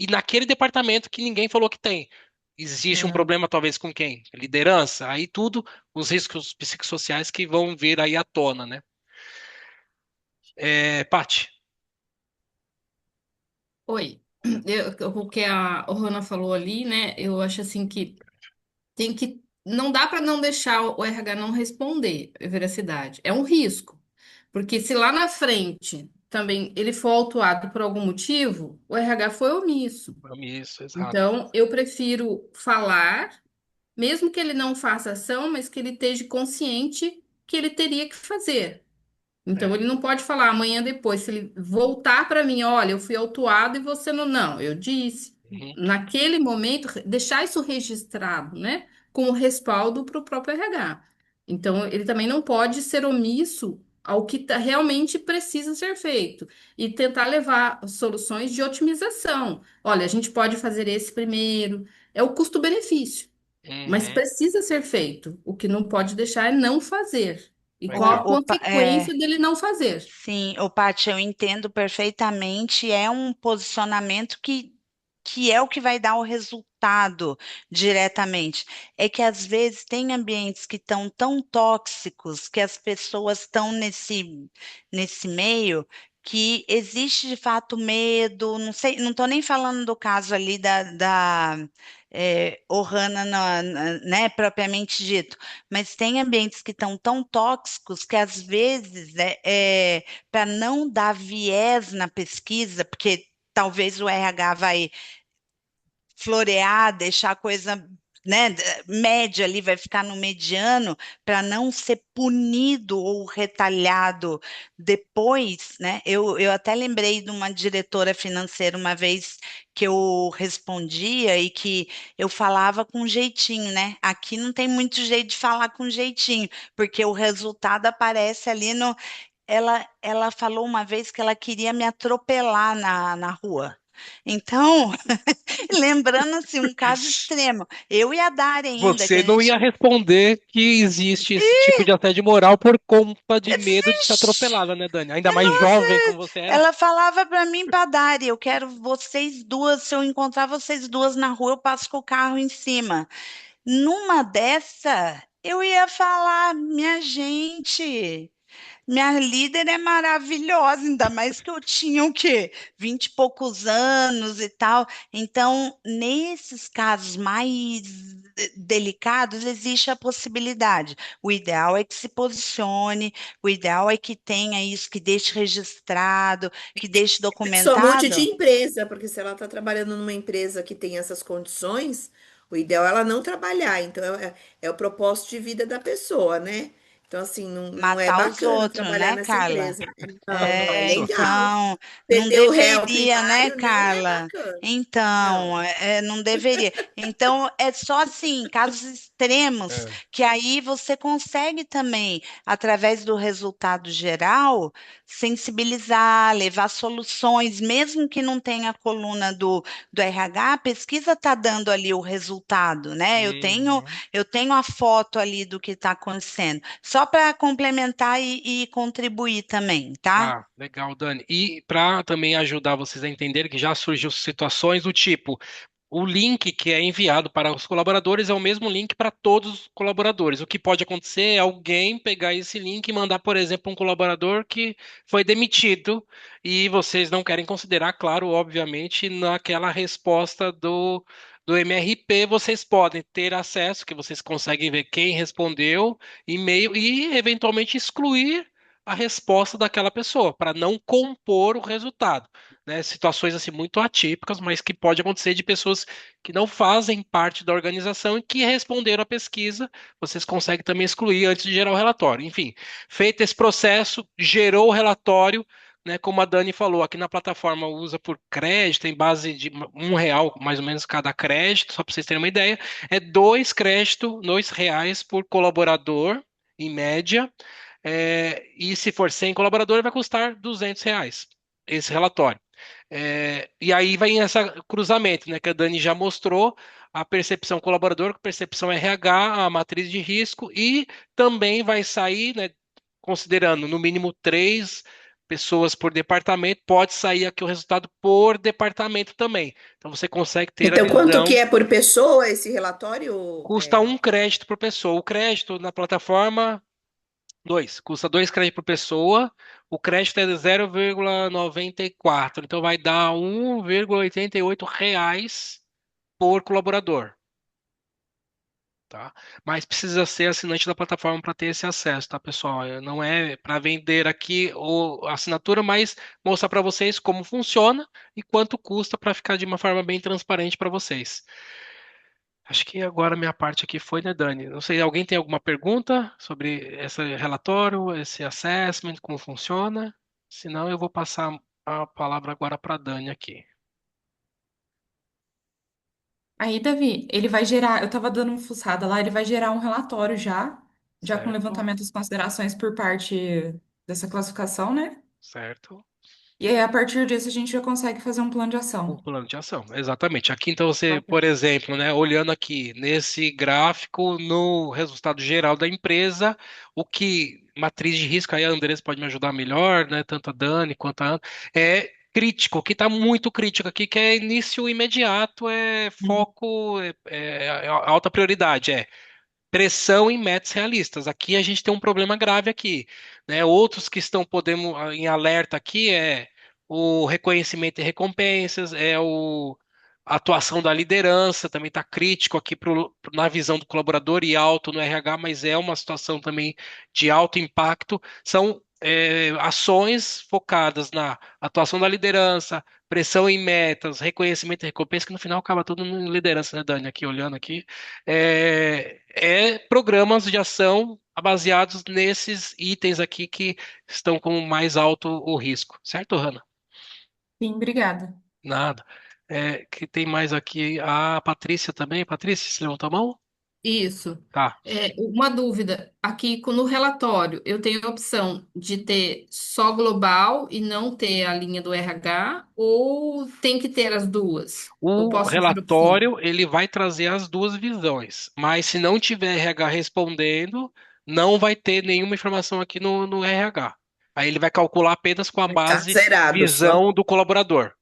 E naquele departamento que ninguém falou que tem. Existe um É. problema, talvez, com quem? Liderança. Aí tudo, os riscos psicossociais que vão vir aí à tona, né? Paty, Oi. O que a Rona falou ali, né? Eu acho assim que tem que. Não dá para não deixar o RH não responder a veracidade. É um risco. Porque se lá na frente também ele for autuado por algum motivo, o RH foi omisso. isso, exato. Então, eu prefiro falar, mesmo que ele não faça ação, mas que ele esteja consciente que ele teria que fazer. Então, É. ele não pode falar amanhã depois, se ele voltar para mim, olha, eu fui autuado e você não. Não, eu disse. Uhum, Naquele momento, deixar isso registrado, né? Com o respaldo para o próprio RH. Então, ele também não pode ser omisso ao que realmente precisa ser feito e tentar levar soluções de otimização. Olha, a gente pode fazer esse primeiro. É o custo-benefício. Mas uhum. precisa ser feito. O que não pode deixar é não fazer. E qual a Exato. consequência dele não fazer? Sim, ô Paty, eu entendo perfeitamente. É um posicionamento que é o que vai dar o resultado diretamente. É que às vezes tem ambientes que estão tão tóxicos que as pessoas estão nesse meio que existe de fato medo. Não sei, não estou nem falando do caso ali da Ohana, né, propriamente dito, mas tem ambientes que estão tão tóxicos que às vezes para não dar viés na pesquisa, porque talvez o RH vai florear, deixar a coisa, né, média ali, vai ficar no mediano, para não ser punido ou retalhado depois, né? Eu até lembrei de uma diretora financeira uma vez que eu respondia e que eu falava com jeitinho, né? Aqui não tem muito jeito de falar com jeitinho, porque o resultado aparece ali no. Ela falou uma vez que ela queria me atropelar na rua. Então, lembrando assim, um caso extremo. Eu e a Dari ainda, que Você a não gente. ia responder que existe esse tipo de assédio moral por conta de medo de ser Vixe! atropelada, né, Dani? Ainda mais jovem como você era. Ela falava para mim, para Dari, eu quero vocês duas, se eu encontrar vocês duas na rua, eu passo com o carro em cima. Numa dessa, eu ia falar, minha gente. Minha líder é maravilhosa, ainda mais que eu tinha o quê? 20 e poucos anos e tal. Então, nesses casos mais delicados, existe a possibilidade. O ideal é que se posicione, o ideal é que tenha isso, que deixe registrado, que deixe Só monte de documentado. empresa, porque se ela está trabalhando numa empresa que tem essas condições, o ideal é ela não trabalhar. Então, é o propósito de vida da pessoa, né? Então, assim, não é Matar os bacana outros, trabalhar né, nessa Carla? empresa. Não é É, Isso. legal. então, não Perder o réu deveria, né, primário não é Carla? bacana. Então, Não. não deveria. Então, é só assim, casos extremos, É. que aí você consegue também, através do resultado geral, sensibilizar, levar soluções, mesmo que não tenha a coluna do RH, a pesquisa está dando ali o resultado, né? Uhum. Eu tenho a foto ali do que está acontecendo. Só para complementar e contribuir também, tá? Ah, legal, Dani. E para também ajudar vocês a entenderem que já surgiu situações do tipo, o link que é enviado para os colaboradores é o mesmo link para todos os colaboradores. O que pode acontecer é alguém pegar esse link e mandar, por exemplo, um colaborador que foi demitido e vocês não querem considerar, claro, obviamente, naquela resposta do MRP, vocês podem ter acesso, que vocês conseguem ver quem respondeu, e-mail e eventualmente excluir a resposta daquela pessoa, para não compor o resultado, né? Situações assim muito atípicas, mas que pode acontecer de pessoas que não fazem parte da organização e que responderam à pesquisa, vocês conseguem também excluir antes de gerar o relatório. Enfim, feito esse processo, gerou o relatório, né? Como a Dani falou, aqui na plataforma usa por crédito, em base de R$ 1 mais ou menos cada crédito, só para vocês terem uma ideia, é dois créditos, R$ 2 por colaborador, em média. E se for 100 colaboradores, vai custar R$ 200 esse relatório. E aí vai esse cruzamento, né, que a Dani já mostrou, a percepção colaborador, a percepção RH, a matriz de risco, e também vai sair, né, considerando no mínimo 3 pessoas por departamento, pode sair aqui o resultado por departamento também. Então você consegue ter a Então, quanto que visão. é por pessoa esse relatório? Custa um crédito por pessoa. O crédito na plataforma dois, custa 2 créditos por pessoa, o crédito é de 0,94, então vai dar R$ 1,88 por colaborador, tá? Mas precisa ser assinante da plataforma para ter esse acesso, tá, pessoal? Não é para vender aqui a assinatura, mas mostrar para vocês como funciona e quanto custa para ficar de uma forma bem transparente para vocês. Acho que agora a minha parte aqui foi, né, Dani? Não sei, alguém tem alguma pergunta sobre esse relatório, esse assessment, como funciona? Se não, eu vou passar a palavra agora para a Dani aqui. Aí, Davi, ele vai gerar, eu tava dando uma fuçada lá, ele vai gerar um relatório já com Certo? levantamento das considerações por parte dessa classificação, né? Certo. E aí, a partir disso, a gente já consegue fazer um plano de Um ação. plano de ação, exatamente. Aqui, então, você, Bacana. por exemplo, né, olhando aqui nesse gráfico, no resultado geral da empresa, o que matriz de risco, aí a Andressa pode me ajudar melhor, né, tanto a Dani quanto a Ana, é crítico, que está muito crítico aqui, que é início imediato, é Hum. foco, é alta prioridade, pressão em metas realistas. Aqui a gente tem um problema grave aqui, né? Outros que estão podendo em alerta aqui é o reconhecimento e recompensas, a atuação da liderança, também está crítico aqui na visão do colaborador e alto no RH, mas é uma situação também de alto impacto. São ações focadas na atuação da liderança, pressão em metas, reconhecimento e recompensa, que no final acaba tudo em liderança, né, Dani? Aqui olhando aqui programas de ação baseados nesses itens aqui que estão com mais alto o risco, certo, Hanna? Sim, obrigada. Nada. Que tem mais aqui? A Patrícia também. Patrícia, se levantou a mão? Isso. Tá. Uma dúvida. Aqui no relatório, eu tenho a opção de ter só global e não ter a linha do RH, ou tem que ter as duas? Eu O posso fazer opção? relatório ele vai trazer as duas visões, mas se não tiver RH respondendo, não vai ter nenhuma informação aqui no RH. Aí ele vai calcular apenas com a Tá base zerado só. visão do colaborador.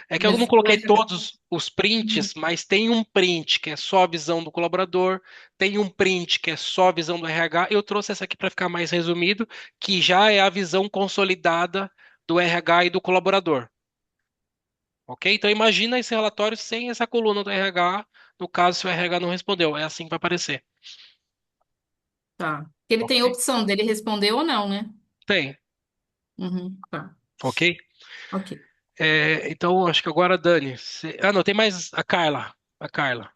É que eu não Mas coloquei todos os prints, mas tem um print que é só a visão do colaborador, tem um print que é só a visão do RH. Eu trouxe essa aqui para ficar mais resumido, que já é a visão consolidada do RH e do colaborador. Ok? Então imagina esse relatório sem essa coluna do RH, no caso, se o RH não respondeu. É assim que vai aparecer. tá. Ele tem a Ok? opção dele responder ou não, né? Tem. Uhum, tá. Ok? Ok. Então, acho que agora, Dani. Ah, não, tem mais a Carla. A Carla.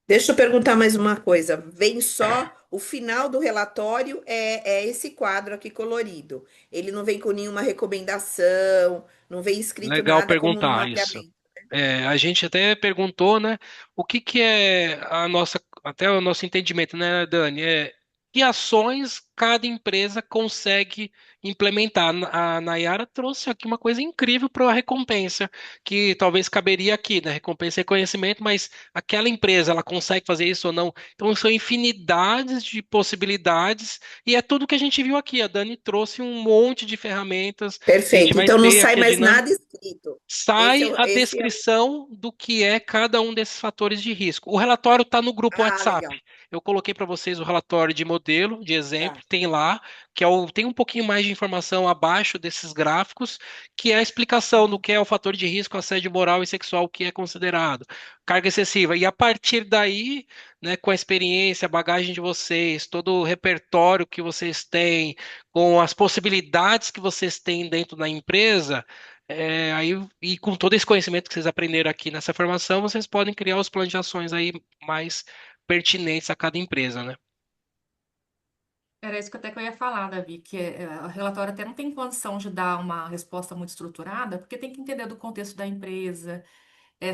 Deixa eu perguntar mais uma coisa. Vem só o final do relatório é esse quadro aqui colorido. Ele não vem com nenhuma recomendação, não vem escrito Legal nada como um perguntar isso. mapeamento. A gente até perguntou, né, o que que é até o nosso entendimento, né, Dani, que ações cada empresa consegue implementar. A Nayara trouxe aqui uma coisa incrível para a recompensa, que talvez caberia aqui, né, recompensa e conhecimento, mas aquela empresa, ela consegue fazer isso ou não? Então, são infinidades de possibilidades e é tudo que a gente viu aqui. A Dani trouxe um monte de ferramentas, a gente Perfeito. vai Então não ter sai aqui a mais dinâmica. nada escrito. Sai a Esse é descrição do que é cada um desses fatores de risco. O relatório está no grupo Ah, WhatsApp. legal. Eu coloquei para vocês o relatório de modelo, de exemplo, Tá. tem lá, tem um pouquinho mais de informação abaixo desses gráficos, que é a explicação do que é o fator de risco, assédio moral e sexual, que é considerado, carga excessiva. E a partir daí, né, com a experiência, a bagagem de vocês, todo o repertório que vocês têm, com as possibilidades que vocês têm dentro da empresa. Aí, e com todo esse conhecimento que vocês aprenderam aqui nessa formação, vocês podem criar os planos de ações aí mais pertinentes a cada empresa, né? Era isso que até que eu ia falar, Davi, que o relatório até não tem condição de dar uma resposta muito estruturada, porque tem que entender do contexto da empresa,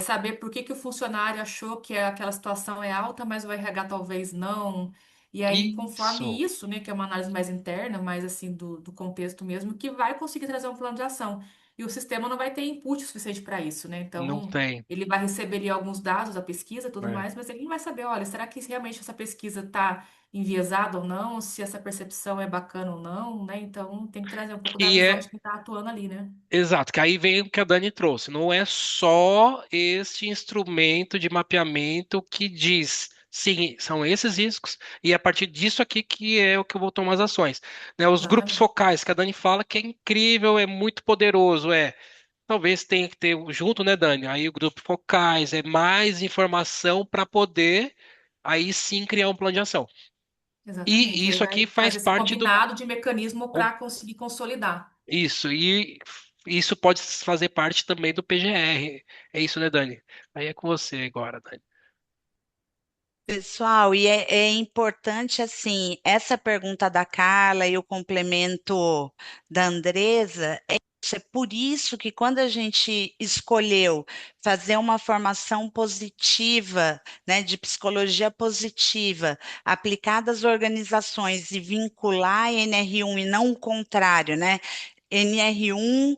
saber por que que o funcionário achou que aquela situação é alta, mas o RH talvez não. E aí, conforme Isso, isso, né, que é uma análise mais interna, mais assim do contexto mesmo, que vai conseguir trazer um plano de ação. E o sistema não vai ter input suficiente para isso, né? não Então, tem. ele vai receber ali alguns dados da pesquisa e tudo É. mais, mas ele não vai saber, olha, será que realmente essa pesquisa está enviesada ou não, se essa percepção é bacana ou não, né? Então, tem que trazer um pouco da Que visão é de quem está atuando ali, né? exato, que aí vem o que a Dani trouxe. Não é só este instrumento de mapeamento que diz, sim, são esses riscos, e é a partir disso aqui que é o que eu vou tomar as ações. Né, os grupos Exatamente. focais, que a Dani fala que é incrível, é muito poderoso, talvez tenha que ter junto, né, Dani? Aí o grupo focais é mais informação para poder aí sim criar um plano de ação. E Exatamente. Aí isso aqui vai faz trazer esse parte do combinado de mecanismo para conseguir consolidar. isso, e isso pode fazer parte também do PGR. É isso, né, Dani? Aí é com você agora, Dani. Pessoal, e é importante assim, essa pergunta da Carla e o complemento da Andresa, é por isso que quando a gente escolheu fazer uma formação positiva, né, de psicologia positiva, aplicada às organizações e vincular a NR1 e não o contrário, né? NR1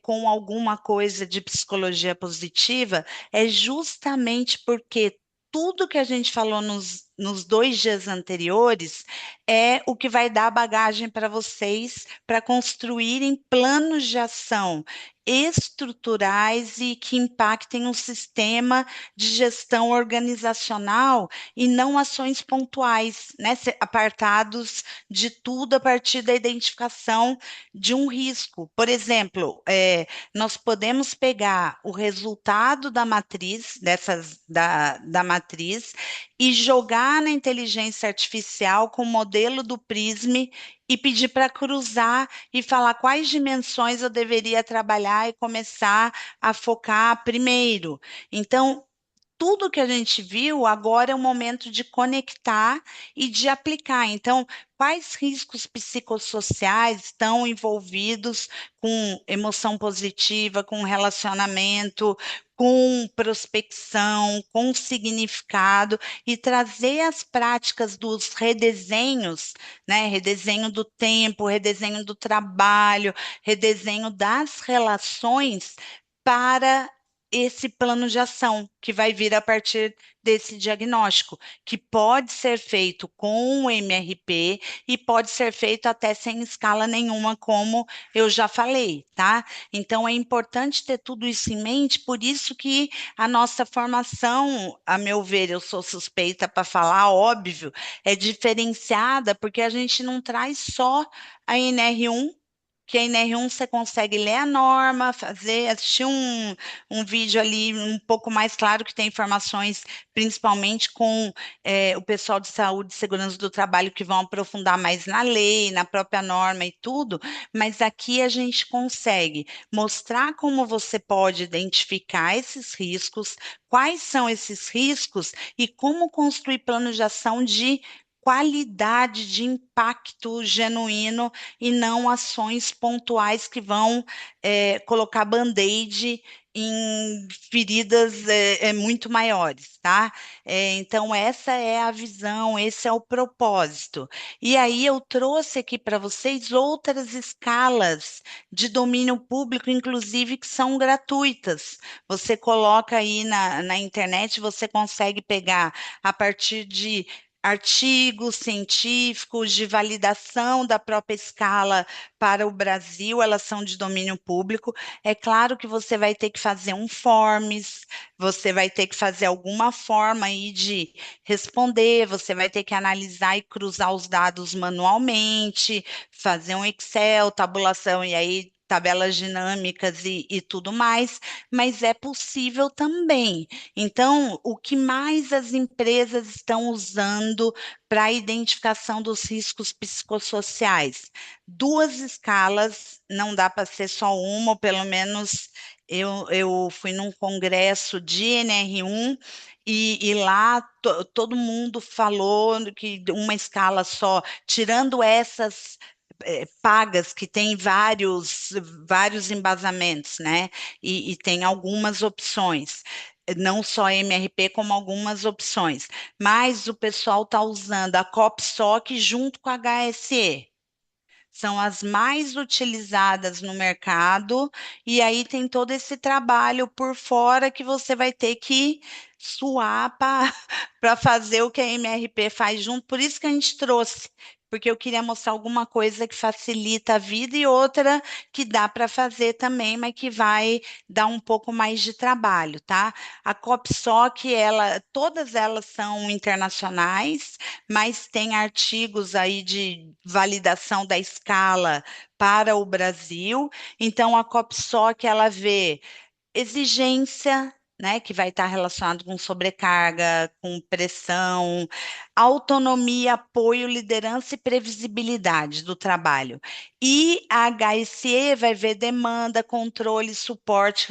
com alguma coisa de psicologia positiva, é justamente porque tudo que a gente falou nos 2 dias anteriores é o que vai dar bagagem para vocês para construírem planos de ação estruturais e que impactem o sistema de gestão organizacional e não ações pontuais, né? Apartados de tudo a partir da identificação de um risco. Por exemplo, nós podemos pegar o resultado da matriz, da matriz, e jogar na inteligência artificial com o modelo do Prism e pedir para cruzar e falar quais dimensões eu deveria trabalhar e começar a focar primeiro. Então, tudo que a gente viu, agora é o momento de conectar e de aplicar. Então, quais riscos psicossociais estão envolvidos com emoção positiva, com relacionamento, com prospecção, com significado, e trazer as práticas dos redesenhos, né? Redesenho do tempo, redesenho do trabalho, redesenho das relações para esse plano de ação que vai vir a partir desse diagnóstico, que pode ser feito com o MRP e pode ser feito até sem escala nenhuma, como eu já falei, tá? Então, é importante ter tudo isso em mente, por isso que a nossa formação, a meu ver, eu sou suspeita para falar, óbvio, é diferenciada, porque a gente não traz só a NR1, que a NR1 você consegue ler a norma, assistir um vídeo ali um pouco mais claro, que tem informações, principalmente com o pessoal de saúde e segurança do trabalho, que vão aprofundar mais na lei, na própria norma e tudo, mas aqui a gente consegue mostrar como você pode identificar esses riscos, quais são esses riscos e como construir planos de ação de qualidade, de impacto genuíno e não ações pontuais que vão colocar band-aid em feridas muito maiores, tá? Então, essa é a visão, esse é o propósito. E aí, eu trouxe aqui para vocês outras escalas de domínio público, inclusive, que são gratuitas. Você coloca aí na internet, você consegue pegar a partir de artigos científicos de validação da própria escala para o Brasil, elas são de domínio público. É claro que você vai ter que fazer um forms, você vai ter que fazer alguma forma aí de responder, você vai ter que analisar e cruzar os dados manualmente, fazer um Excel, tabulação e aí tabelas dinâmicas e tudo mais, mas é possível também. Então, o que mais as empresas estão usando para a identificação dos riscos psicossociais? Duas escalas, não dá para ser só uma, ou pelo menos eu fui num congresso de NR1 e lá todo mundo falou que uma escala só, tirando essas pagas que tem vários embasamentos, né? E tem algumas opções. Não só MRP, como algumas opções. Mas o pessoal está usando a COPSOC junto com a HSE. São as mais utilizadas no mercado, e aí tem todo esse trabalho por fora que você vai ter que suar para fazer o que a MRP faz junto. Por isso que a gente trouxe, porque eu queria mostrar alguma coisa que facilita a vida e outra que dá para fazer também, mas que vai dar um pouco mais de trabalho, tá? A COPSOC, todas elas são internacionais, mas tem artigos aí de validação da escala para o Brasil. Então, a COPSOC, ela vê exigência, né, que vai estar relacionado com sobrecarga, com pressão, autonomia, apoio, liderança e previsibilidade do trabalho. E a HSE vai ver demanda, controle, suporte,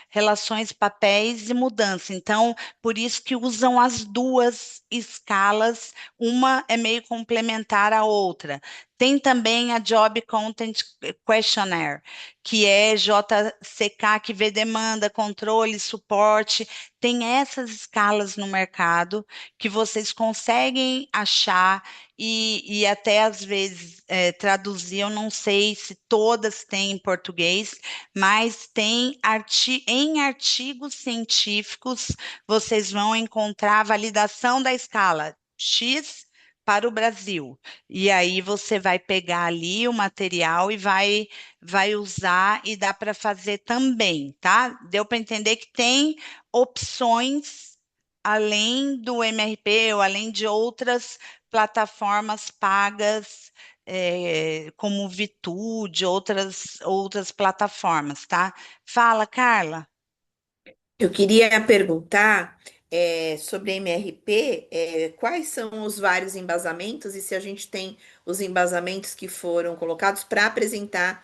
relações, papéis e mudança. Então, por isso que usam as duas escalas, uma é meio complementar à outra. Tem também a Job Content Questionnaire, que é JCK, que vê demanda, controle, suporte. Tem essas escalas no mercado que vocês conseguem achar e até às vezes traduzir. Eu não sei se todas têm em português, mas tem em artigos científicos vocês vão encontrar a validação da escala X para o Brasil. E aí você vai pegar ali o material e vai usar e dá para fazer também, tá? Deu para entender que tem opções além do MRP ou além de outras plataformas pagas, como o Vitude, outras plataformas, tá? Fala, Carla. Eu queria perguntar sobre MRP, quais são os vários embasamentos e se a gente tem os embasamentos que foram colocados para apresentar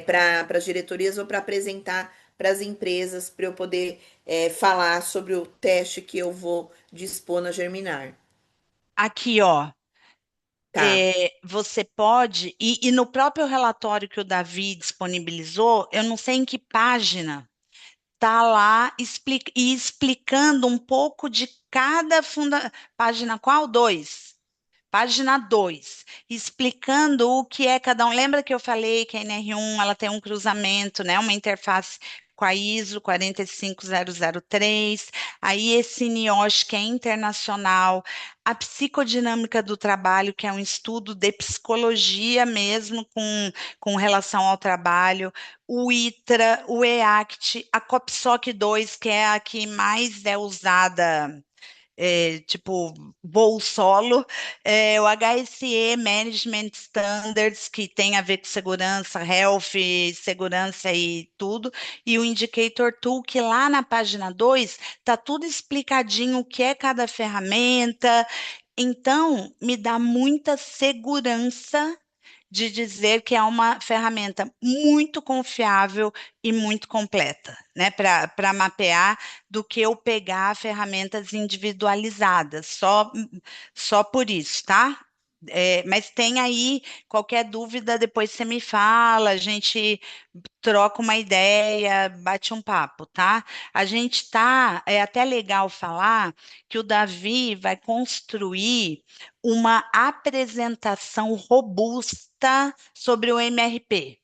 para as diretorias ou para apresentar para as empresas, para eu poder falar sobre o teste que eu vou dispor na Germinar. Aqui, ó. Tá. Você pode, e no próprio relatório que o Davi disponibilizou, eu não sei em que página, está lá explicando um pouco de cada página qual? 2. Página 2, explicando o que é cada um. Lembra que eu falei que a NR1 ela tem um cruzamento, né, uma interface com a ISO 45003, aí esse NIOSH, que é internacional, a psicodinâmica do trabalho, que é um estudo de psicologia mesmo com relação ao trabalho, o ITRA, o EACT, a COPSOC 2, que é a que mais é usada tipo voo solo, o HSE Management Standards, que tem a ver com segurança, health, segurança e tudo, e o Indicator Tool, que lá na página 2 está tudo explicadinho o que é cada ferramenta. Então, me dá muita segurança de dizer que é uma ferramenta muito confiável e muito completa, né, para mapear, do que eu pegar ferramentas individualizadas, só por isso, tá? Mas tem aí, qualquer dúvida, depois você me fala, a gente troca uma ideia, bate um papo, tá? A gente tá, é até legal falar que o Davi vai construir uma apresentação robusta sobre o MRP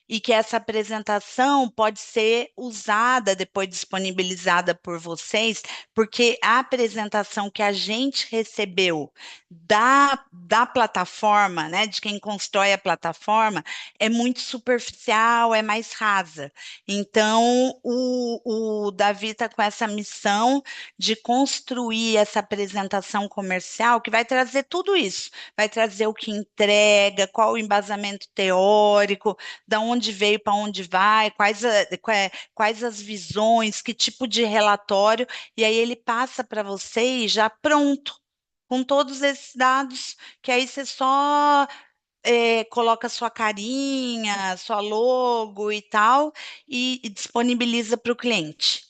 e que essa apresentação pode ser usada, depois disponibilizada por vocês, porque a apresentação que a gente recebeu da plataforma, né, de quem constrói a plataforma, é muito superficial, é mais rasa. Então, o Davi está com essa missão de construir essa apresentação comercial que vai trazer tudo isso, vai trazer o que entrega, qual o embasamento teórico, da onde veio para onde vai, quais as visões, que tipo de relatório, e aí ele passa para vocês já pronto, com todos esses dados, que aí você só coloca sua carinha, sua logo e tal, e disponibiliza para o cliente.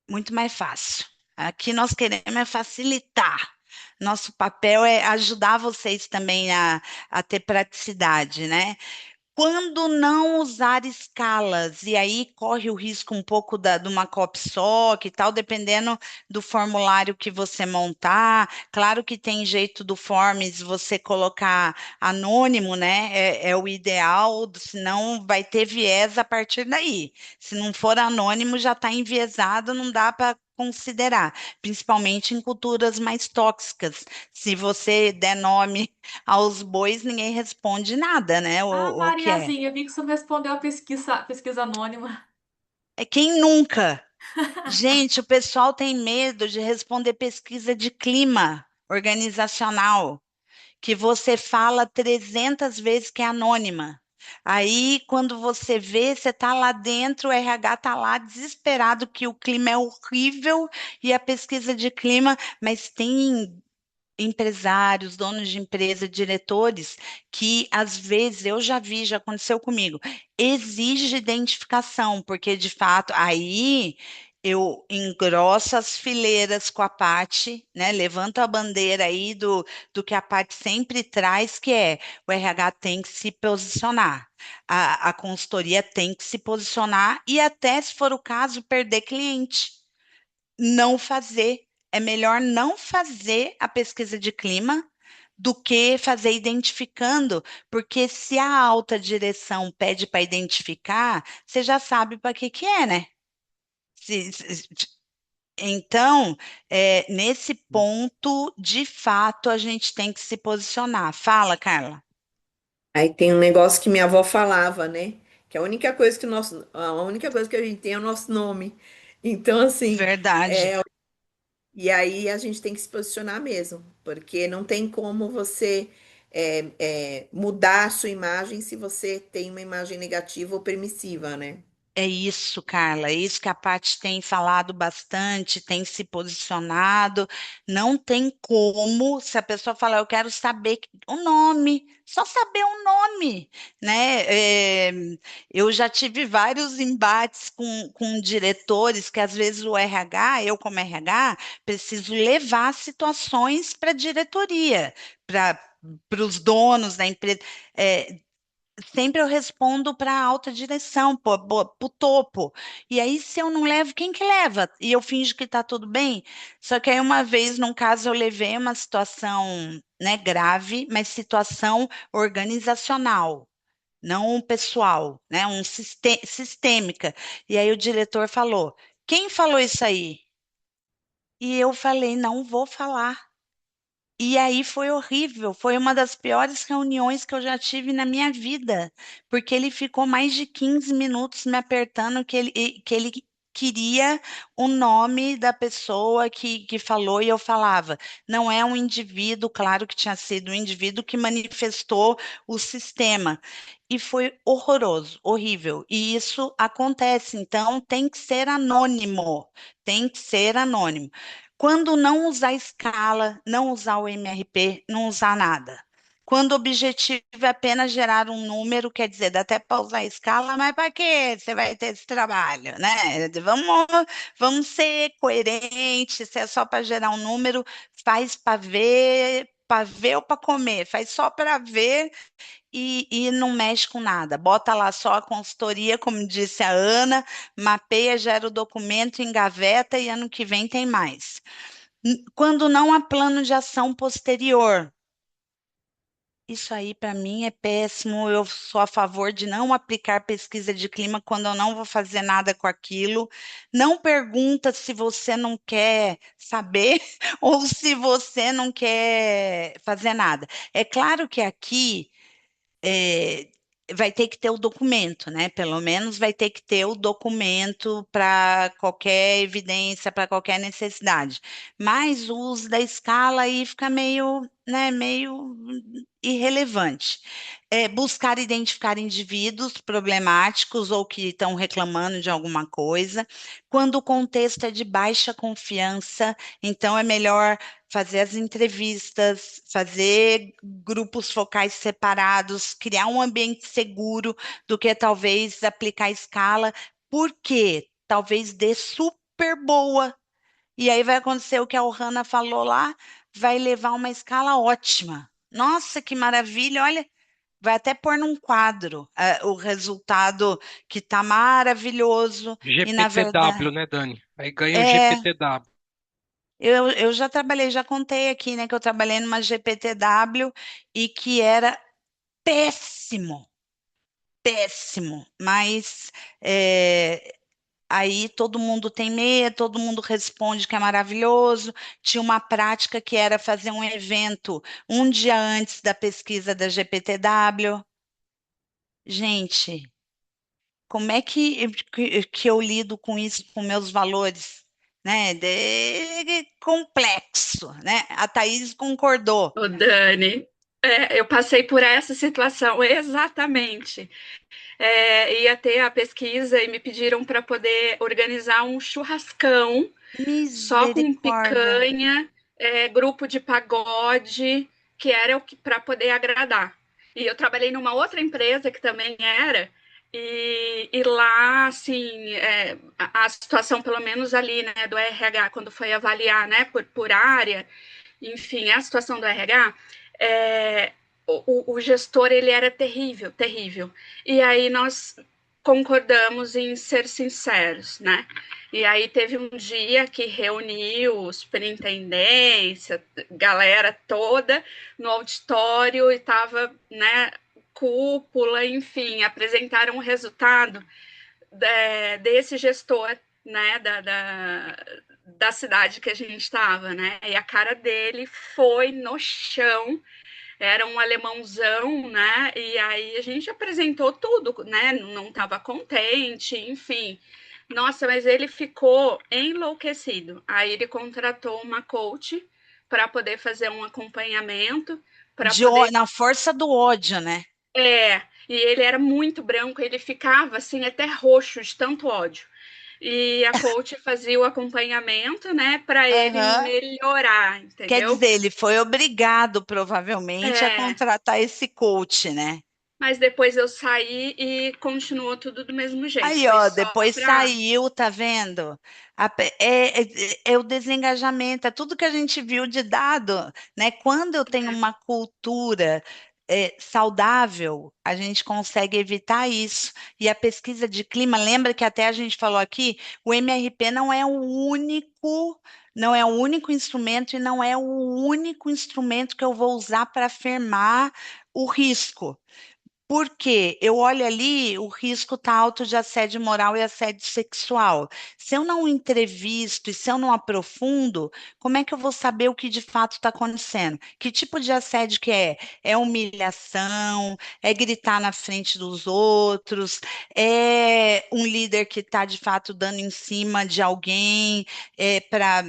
Muito mais fácil. Aqui nós queremos é facilitar. Nosso papel é ajudar vocês também a ter praticidade, né? Quando não usar escalas, e aí corre o risco um pouco de uma COPSOC e tal, dependendo do formulário que você montar. Claro que tem jeito do Forms você colocar anônimo, né? É o ideal, senão vai ter viés a partir daí. Se não for anônimo, já está enviesado, não dá para considerar, principalmente em culturas mais tóxicas. Se você der nome aos bois, ninguém responde nada, né? Ah, O que é? Mariazinha, vi que você não respondeu a pesquisa anônima. É quem nunca? Gente, o pessoal tem medo de responder pesquisa de clima organizacional, que você fala 300 vezes que é anônima. Aí, quando você vê, você está lá dentro, o RH está lá desesperado que o clima é horrível e a pesquisa de clima, mas tem empresários, donos de empresa, diretores, que às vezes eu já vi, já aconteceu comigo, exige identificação, porque de fato aí eu engrosso as fileiras com a Paty, né? Levanto a bandeira aí do que a Paty sempre traz, que é o RH tem que se posicionar. A consultoria tem que se posicionar e até, se for o caso, perder cliente, não fazer. É melhor não fazer a pesquisa de clima do que fazer identificando, porque se a alta direção pede para identificar, você já sabe para que é, né? Então, nesse ponto, de fato, a gente tem que se posicionar. Fala, Carla. Aí tem um negócio que minha avó falava, né? Que a única coisa que a gente tem é o nosso nome. Então, assim, Verdade. e aí a gente tem que se posicionar mesmo, porque não tem como você mudar a sua imagem se você tem uma imagem negativa ou permissiva, né? É isso, Carla, é isso que a Paty tem falado bastante, tem se posicionado. Não tem como, se a pessoa falar, eu quero saber o nome, só saber o nome, né? Eu já tive vários embates com diretores que às vezes o RH, eu como RH, preciso levar situações para a diretoria, para os donos da empresa. É, Sempre eu respondo para a alta direção, para o topo. E aí, se eu não levo, quem que leva? E eu finjo que está tudo bem. Só que aí, uma vez, num caso, eu levei uma situação, né, grave, mas situação organizacional. não pessoal, né? Sistêmica. E aí o diretor falou: quem falou isso aí? E eu falei: não vou falar. E aí foi horrível, foi uma das piores reuniões que eu já tive na minha vida, porque ele ficou mais de 15 minutos me apertando que ele queria o nome da pessoa que falou, e eu falava, não é um indivíduo, claro que tinha sido um indivíduo que manifestou o sistema. E foi horroroso, horrível. E isso acontece, então tem que ser anônimo, tem que ser anônimo. Quando não usar escala, não usar o MRP, não usar nada. Quando o objetivo é apenas gerar um número, quer dizer, dá até para usar escala, mas para que você vai ter esse trabalho, né? Vamos ser coerentes, se é só para gerar um número, faz para ver ou para comer, faz só para ver e não mexe com nada. Bota lá só a consultoria, como disse a Ana, mapeia, gera o documento, engaveta e ano que vem tem mais. Quando não há plano de ação posterior. Isso aí, para mim, é péssimo. Eu sou a favor de não aplicar pesquisa de clima quando eu não vou fazer nada com aquilo. Não pergunta se você não quer saber ou se você não quer fazer nada. É claro que aqui é, vai ter que ter o documento, né? Pelo menos vai ter que ter o documento para qualquer evidência, para qualquer necessidade. Mas o uso da escala aí fica meio, né, meio irrelevante. Buscar identificar indivíduos problemáticos ou que estão reclamando de alguma coisa. Quando o contexto é de baixa confiança, então é melhor fazer as entrevistas, fazer grupos focais separados, criar um ambiente seguro do que talvez aplicar escala, porque talvez dê super boa. E aí vai acontecer o que a Ohana falou lá, vai levar uma escala ótima. Nossa, que maravilha! Olha, vai até pôr num quadro o resultado que está maravilhoso e na GPTW, verdade né, Dani? Aí ganha o é. GPTW. Eu já trabalhei, já contei aqui, né, que eu trabalhei numa GPTW e que era péssimo, péssimo, mas aí todo mundo tem medo, todo mundo responde que é maravilhoso. Tinha uma prática que era fazer um evento um dia antes da pesquisa da GPTW. Gente, como é que eu lido com isso, com meus valores? Né? Complexo, né? A Thaís concordou. Ô, Dani, eu passei por essa situação exatamente. Ia ter a pesquisa e me pediram para poder organizar um churrascão só com Misericórdia. picanha, grupo de pagode, que era o que para poder agradar. E eu trabalhei numa outra empresa que também era, e lá, assim, a situação, pelo menos ali, né, do RH, quando foi avaliar, né, por área, enfim, a situação do RH, é, o gestor, ele era terrível, terrível. E aí nós concordamos em ser sinceros, né? E aí teve um dia que reuniu superintendência, galera toda no auditório e tava, né, cúpula, enfim, apresentaram o resultado desse gestor, né, da cidade que a gente estava, né? E a cara dele foi no chão, era um alemãozão, né? E aí a gente apresentou tudo, né? Não estava contente, enfim. Nossa, mas ele ficou enlouquecido. Aí ele contratou uma coach para poder fazer um acompanhamento, para poder. Na força do ódio, né? E ele era muito branco, ele ficava assim, até roxo de tanto ódio. E a coach fazia o acompanhamento, né, para ele Aham. melhorar, Quer entendeu? dizer, ele foi obrigado, provavelmente, a É, contratar esse coach, né? mas depois eu saí e continuou tudo do mesmo jeito. Aí, Foi ó, só depois para. saiu, tá vendo? É o desengajamento, é tudo que a gente viu de dado, né? Quando eu tenho uma cultura saudável, a gente consegue evitar isso. E a pesquisa de clima, lembra que até a gente falou aqui, o MRP não é o único instrumento e não é o único instrumento que eu vou usar para afirmar o risco. Porque eu olho ali, o risco está alto de assédio moral e assédio sexual. Se eu não entrevisto e se eu não aprofundo, como é que eu vou saber o que de fato está acontecendo? Que tipo de assédio que é? É humilhação? É gritar na frente dos outros? É um líder que está de fato dando em cima de alguém para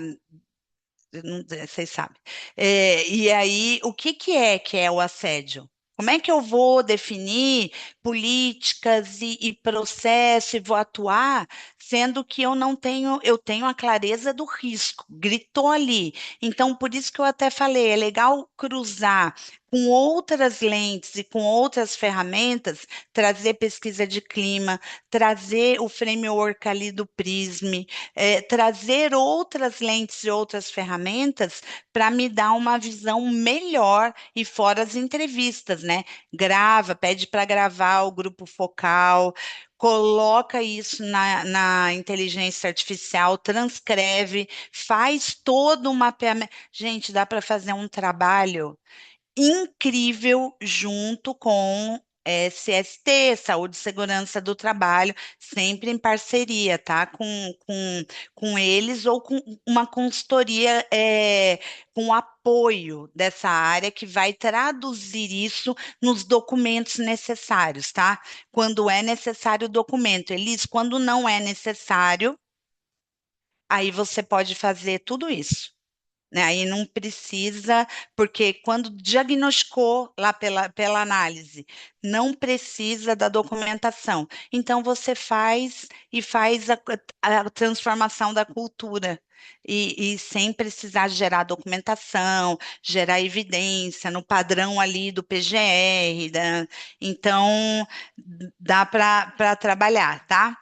vocês sabem. E aí, o que é o assédio? Como é que eu vou definir políticas e processo e vou atuar, sendo que eu tenho a clareza do risco, gritou ali. Então, por isso que eu até falei, é legal cruzar com outras lentes e com outras ferramentas, trazer pesquisa de clima, trazer o framework ali do Prism, trazer outras lentes e outras ferramentas para me dar uma visão melhor e fora as entrevistas, né? Grava, pede para gravar o grupo focal, coloca isso na inteligência artificial, transcreve, faz todo o mapeamento. Gente, dá para fazer um trabalho incrível junto com CST, Saúde e Segurança do Trabalho, sempre em parceria, tá? Com eles ou com uma consultoria com apoio dessa área que vai traduzir isso nos documentos necessários, tá? Quando é necessário o documento, Elis, quando não é necessário, aí você pode fazer tudo isso, né? Aí não precisa, porque quando diagnosticou lá pela análise, não precisa da documentação. Então você faz e faz a transformação da cultura. E sem precisar gerar documentação, gerar evidência no padrão ali do PGR, então dá para trabalhar, tá?